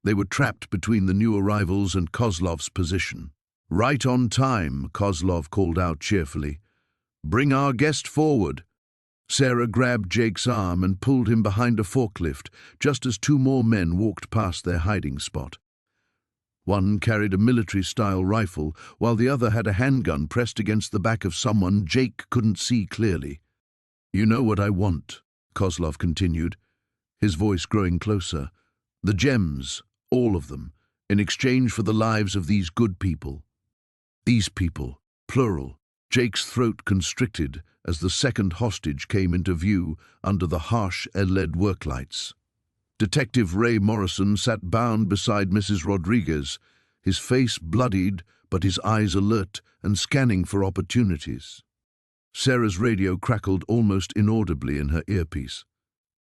A: They were trapped between the new arrivals and Kozlov's position. Right on time, Kozlov called out cheerfully. Bring our guest forward. Sarah grabbed Jake's arm and pulled him behind a forklift, just as 2 more men walked past their hiding spot. One carried a military-style rifle, while the other had a handgun pressed against the back of someone Jake couldn't see clearly. You know what I want, Kozlov continued, his voice growing closer. The gems, all of them, in exchange for the lives of these good people. These people, plural. Jake's throat constricted as the second hostage came into view under the harsh LED work lights. Detective Ray Morrison sat bound beside Mrs. Rodriguez, his face bloodied but his eyes alert and scanning for opportunities. Sarah's radio crackled almost inaudibly in her earpiece.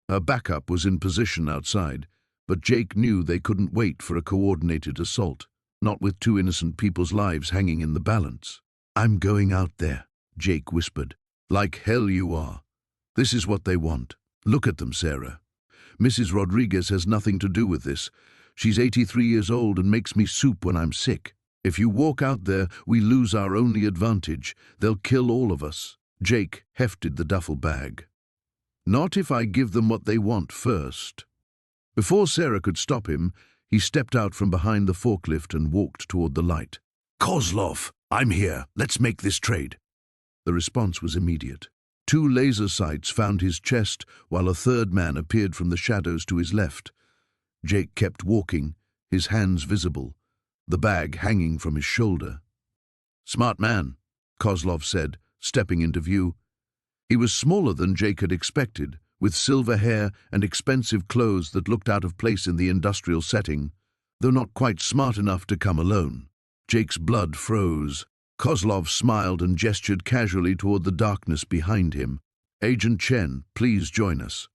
A: Her backup was in position outside, but Jake knew they couldn't wait for a coordinated assault, not with 2 innocent people's lives hanging in the balance. I'm going out there, Jake whispered. Like hell you are. This is what they want. Look at them, Sarah. Mrs. Rodriguez has nothing to do with this. She's 83 years old and makes me soup when I'm sick. If you walk out there, we lose our only advantage. They'll kill all of us. Jake hefted the duffel bag. Not if I give them what they want first. Before Sarah could stop him, he stepped out from behind the forklift and walked toward the light. Kozlov, I'm here. Let's make this trade. The response was immediate. 2 laser sights found his chest, while a 3rd man appeared from the shadows to his left. Jake kept walking, his hands visible, the bag hanging from his shoulder. Smart man, Kozlov said, stepping into view. He was smaller than Jake had expected, with silver hair and expensive clothes that looked out of place in the industrial setting, though not quite smart enough to come alone. Jake's blood froze. Kozlov smiled and gestured casually toward the darkness behind him. Agent Chen, please join us.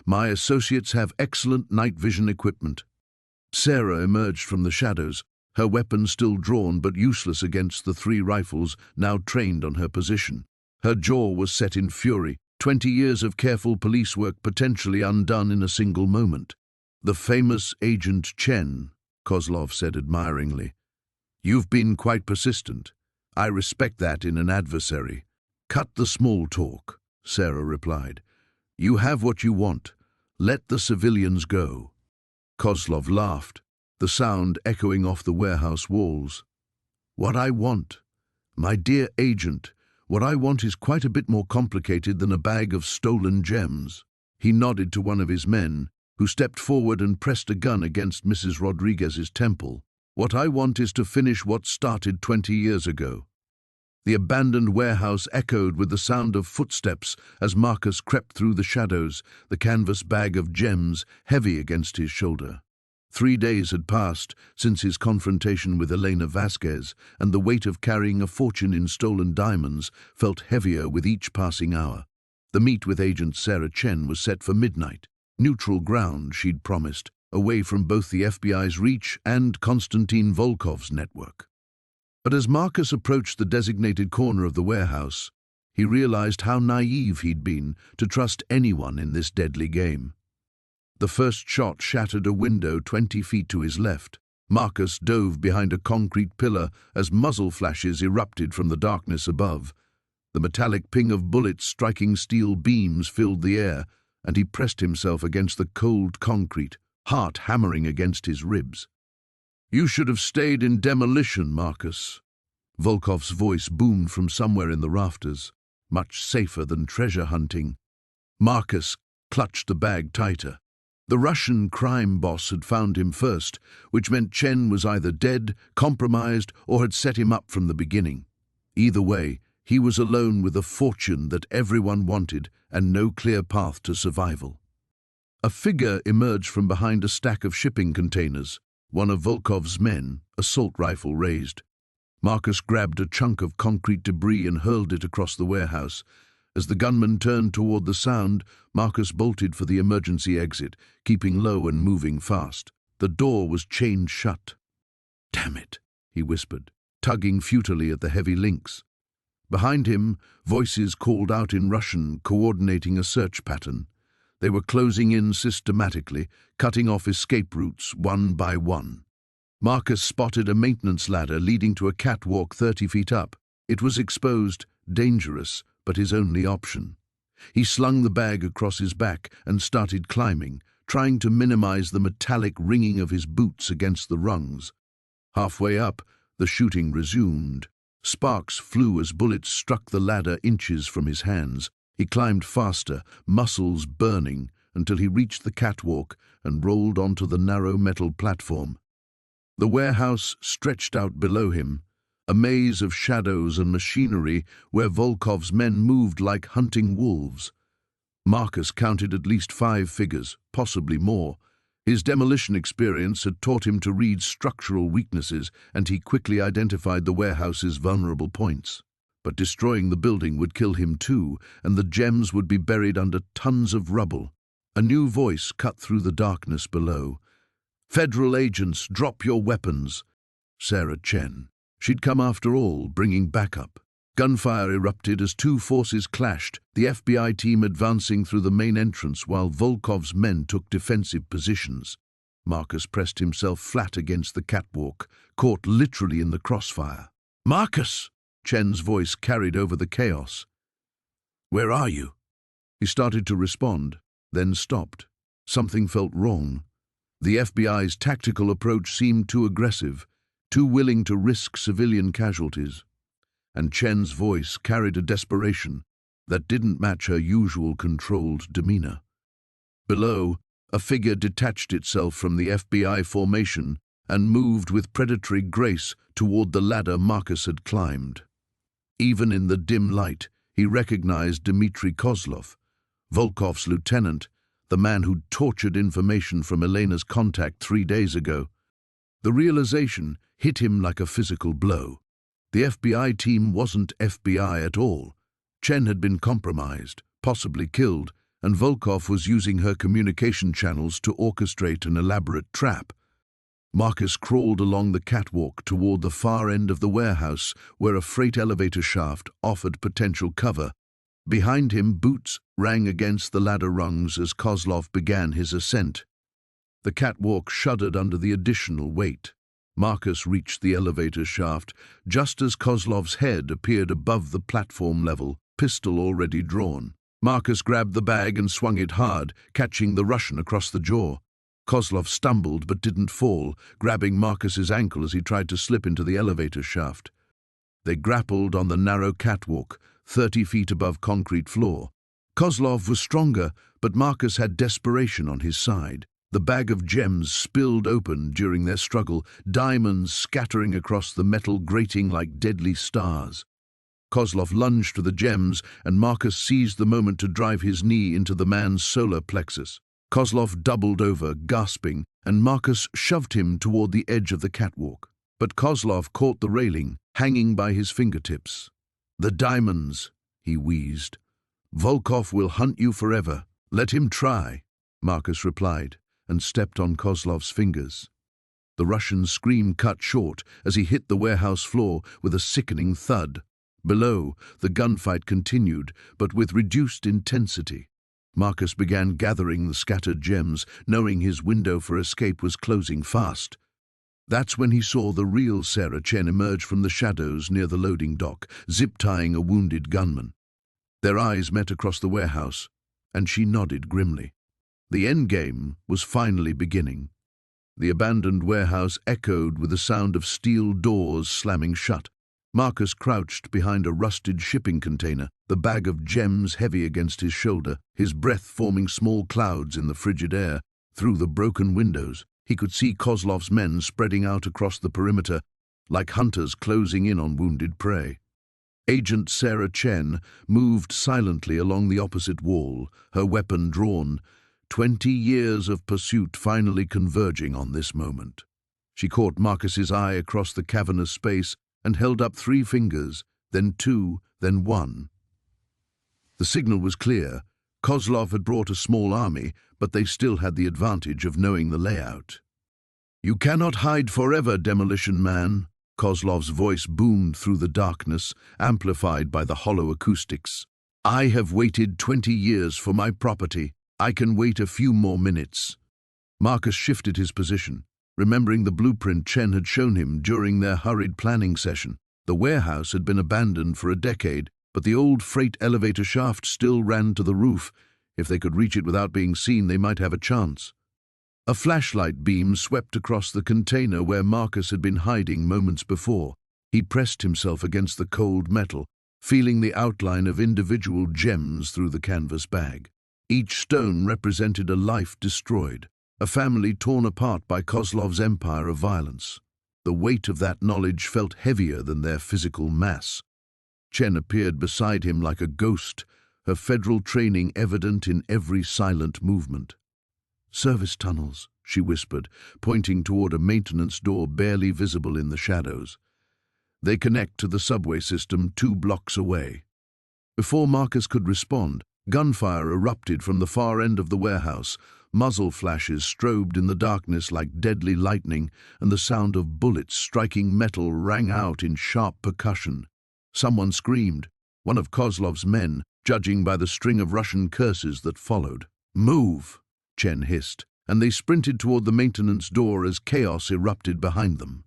A: My associates have excellent night vision equipment. Sarah emerged from the shadows, her weapon still drawn but useless against the 3 rifles now trained on her position. Her jaw was set in fury, 20 years of careful police work potentially undone in a single moment. The famous Agent Chen, Kozlov said admiringly. You've been quite persistent. I respect that in an adversary. Cut the small talk, Sarah replied. You have what you want. Let the civilians go. Kozlov laughed, the sound echoing off the warehouse walls. What I want, my dear agent, What I want is quite a bit more complicated than a bag of stolen gems." He nodded to one of his men, who stepped forward and pressed a gun against Mrs. Rodriguez's temple. "What I want is to finish what started 20 years ago." The abandoned warehouse echoed with the sound of footsteps as Marcus crept through the shadows, the canvas bag of gems heavy against his shoulder. 3 days had passed since his confrontation with Elena Vasquez, and the weight of carrying a fortune in stolen diamonds felt heavier with each passing hour. The meet with Agent Sarah Chen was set for midnight. Neutral ground, she'd promised, away from both the FBI's reach and Konstantin Volkov's network. But as Marcus approached the designated corner of the warehouse, he realized how naive he'd been to trust anyone in this deadly game. The first shot shattered a window 20 feet to his left. Marcus dove behind a concrete pillar as muzzle flashes erupted from the darkness above. The metallic ping of bullets striking steel beams filled the air, and he pressed himself against the cold concrete, heart hammering against his ribs. "You should have stayed in demolition, Marcus." Volkov's voice boomed from somewhere in the rafters. "Much safer than treasure hunting." Marcus clutched the bag tighter. The Russian crime boss had found him first, which meant Chen was either dead, compromised, or had set him up from the beginning. Either way, he was alone with a fortune that everyone wanted and no clear path to survival. A figure emerged from behind a stack of shipping containers, one of Volkov's men, assault rifle raised. Marcus grabbed a chunk of concrete debris and hurled it across the warehouse. As the gunman turned toward the sound, Marcus bolted for the emergency exit, keeping low and moving fast. The door was chained shut. "Damn it," he whispered, tugging futilely at the heavy links. Behind him, voices called out in Russian, coordinating a search pattern. They were closing in systematically, cutting off escape routes one by one. Marcus spotted a maintenance ladder leading to a catwalk 30 feet up. It was exposed, dangerous, but his only option. He slung the bag across his back and started climbing, trying to minimize the metallic ringing of his boots against the rungs. Halfway up, the shooting resumed. Sparks flew as bullets struck the ladder inches from his hands. He climbed faster, muscles burning, until he reached the catwalk and rolled onto the narrow metal platform. The warehouse stretched out below him, a maze of shadows and machinery where Volkov's men moved like hunting wolves. Marcus counted at least 5 figures, possibly more. His demolition experience had taught him to read structural weaknesses, and he quickly identified the warehouse's vulnerable points. But destroying the building would kill him too, and the gems would be buried under tons of rubble. A new voice cut through the darkness below. "Federal agents, drop your weapons." Sarah Chen. She'd come after all, bringing backup. Gunfire erupted as 2 forces clashed, the FBI team advancing through the main entrance while Volkov's men took defensive positions. Marcus pressed himself flat against the catwalk, caught literally in the crossfire. "Marcus!" Chen's voice carried over the chaos. "Where are you?" He started to respond, then stopped. Something felt wrong. The FBI's tactical approach seemed too aggressive, too willing to risk civilian casualties. And Chen's voice carried a desperation that didn't match her usual controlled demeanor. Below, a figure detached itself from the FBI formation and moved with predatory grace toward the ladder Marcus had climbed. Even in the dim light, he recognized Dmitry Kozlov, Volkov's lieutenant, the man who'd tortured information from Elena's contact 3 days ago. The realization hit him like a physical blow. The FBI team wasn't FBI at all. Chen had been compromised, possibly killed, and Volkov was using her communication channels to orchestrate an elaborate trap. Marcus crawled along the catwalk toward the far end of the warehouse, where a freight elevator shaft offered potential cover. Behind him, boots rang against the ladder rungs as Kozlov began his ascent. The catwalk shuddered under the additional weight. Marcus reached the elevator shaft just as Kozlov's head appeared above the platform level, pistol already drawn. Marcus grabbed the bag and swung it hard, catching the Russian across the jaw. Kozlov stumbled but didn't fall, grabbing Marcus's ankle as he tried to slip into the elevator shaft. They grappled on the narrow catwalk, 30 feet above concrete floor. Kozlov was stronger, but Marcus had desperation on his side. The bag of gems spilled open during their struggle, diamonds scattering across the metal grating like deadly stars. Kozlov lunged for the gems, and Marcus seized the moment to drive his knee into the man's solar plexus. Kozlov doubled over, gasping, and Marcus shoved him toward the edge of the catwalk. But Kozlov caught the railing, hanging by his fingertips. "The diamonds," he wheezed. "Volkov will hunt you forever. Let him try," Marcus replied, and stepped on Kozlov's fingers. The Russian's scream cut short as he hit the warehouse floor with a sickening thud. Below, the gunfight continued, but with reduced intensity. Marcus began gathering the scattered gems, knowing his window for escape was closing fast. That's when he saw the real Sarah Chen emerge from the shadows near the loading dock, zip-tying a wounded gunman. Their eyes met across the warehouse, and she nodded grimly. The endgame was finally beginning. The abandoned warehouse echoed with the sound of steel doors slamming shut. Marcus crouched behind a rusted shipping container, the bag of gems heavy against his shoulder, his breath forming small clouds in the frigid air. Through the broken windows, he could see Kozlov's men spreading out across the perimeter, like hunters closing in on wounded prey. Agent Sarah Chen moved silently along the opposite wall, her weapon drawn, 20 years of pursuit finally converging on this moment. She caught Marcus's eye across the cavernous space and held up 3 fingers, then 2, then 1. The signal was clear. Kozlov had brought a small army, but they still had the advantage of knowing the layout. "You cannot hide forever, Demolition Man," Kozlov's voice boomed through the darkness, amplified by the hollow acoustics. "I have waited 20 years for my property. I can wait a few more minutes." Marcus shifted his position, remembering the blueprint Chen had shown him during their hurried planning session. The warehouse had been abandoned for a decade, but the old freight elevator shaft still ran to the roof. If they could reach it without being seen, they might have a chance. A flashlight beam swept across the container where Marcus had been hiding moments before. He pressed himself against the cold metal, feeling the outline of individual gems through the canvas bag. Each stone represented a life destroyed, a family torn apart by Kozlov's empire of violence. The weight of that knowledge felt heavier than their physical mass. Chen appeared beside him like a ghost, her federal training evident in every silent movement. "Service tunnels," she whispered, pointing toward a maintenance door barely visible in the shadows. "They connect to the subway system 2 blocks away." Before Marcus could respond, gunfire erupted from the far end of the warehouse. Muzzle flashes strobed in the darkness like deadly lightning, and the sound of bullets striking metal rang out in sharp percussion. Someone screamed, one of Kozlov's men, judging by the string of Russian curses that followed. "Move!" Chen hissed, and they sprinted toward the maintenance door as chaos erupted behind them.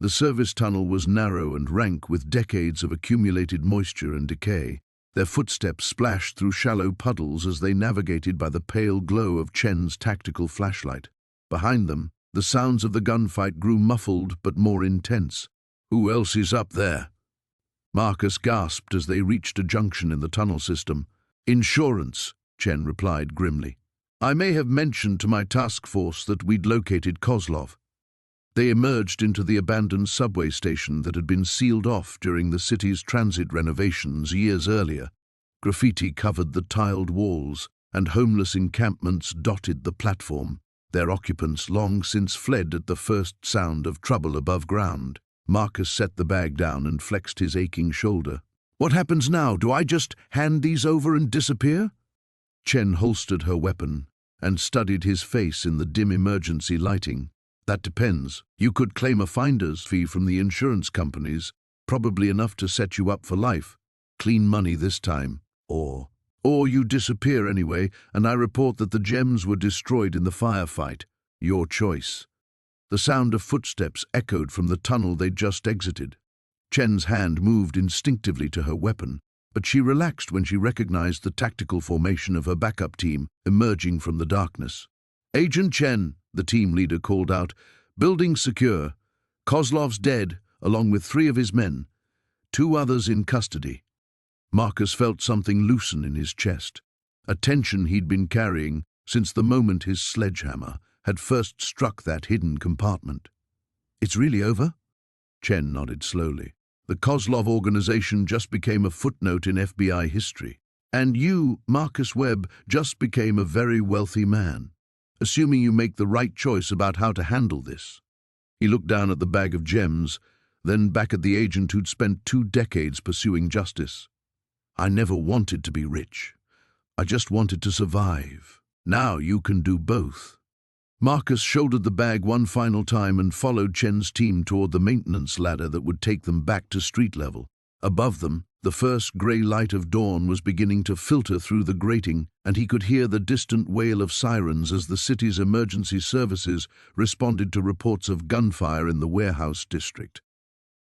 A: The service tunnel was narrow and rank with decades of accumulated moisture and decay. Their footsteps splashed through shallow puddles as they navigated by the pale glow of Chen's tactical flashlight. Behind them, the sounds of the gunfight grew muffled but more intense. "Who else is up there?" Marcus gasped as they reached a junction in the tunnel system. "Insurance," Chen replied grimly. "I may have mentioned to my task force that we'd located Kozlov." They emerged into the abandoned subway station that had been sealed off during the city's transit renovations years earlier. Graffiti covered the tiled walls, and homeless encampments dotted the platform. Their occupants long since fled at the first sound of trouble above ground. Marcus set the bag down and flexed his aching shoulder. "What happens now? Do I just hand these over and disappear?" Chen holstered her weapon and studied his face in the dim emergency lighting. "That depends. You could claim a finder's fee from the insurance companies, probably enough to set you up for life. Clean money this time. Or you disappear anyway, and I report that the gems were destroyed in the firefight. Your choice." The sound of footsteps echoed from the tunnel they'd just exited. Chen's hand moved instinctively to her weapon, but she relaxed when she recognized the tactical formation of her backup team emerging from the darkness. "Agent Chen," the team leader called out, "building secure. Kozlov's dead, along with 3 of his men. 2 others in custody." Marcus felt something loosen in his chest, a tension he'd been carrying since the moment his sledgehammer had first struck that hidden compartment. "It's really over?" Chen nodded slowly. "The Kozlov organization just became a footnote in FBI history. And you, Marcus Webb, just became a very wealthy man, assuming you make the right choice about how to handle this." He looked down at the bag of gems, then back at the agent who'd spent 2 decades pursuing justice. "I never wanted to be rich. I just wanted to survive. Now you can do both." Marcus shouldered the bag one final time and followed Chen's team toward the maintenance ladder that would take them back to street level. Above them, the first grey light of dawn was beginning to filter through the grating, and he could hear the distant wail of sirens as the city's emergency services responded to reports of gunfire in the warehouse district.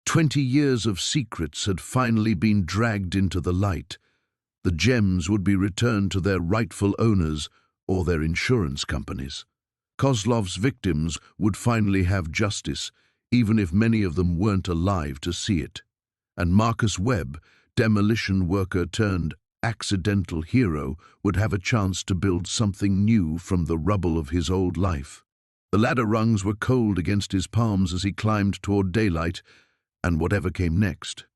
A: 20 years of secrets had finally been dragged into the light. The gems would be returned to their rightful owners or their insurance companies. Kozlov's victims would finally have justice, even if many of them weren't alive to see it. And Marcus Webb, demolition worker turned accidental hero, would have a chance to build something new from the rubble of his old life. The ladder rungs were cold against his palms as he climbed toward daylight and whatever came next.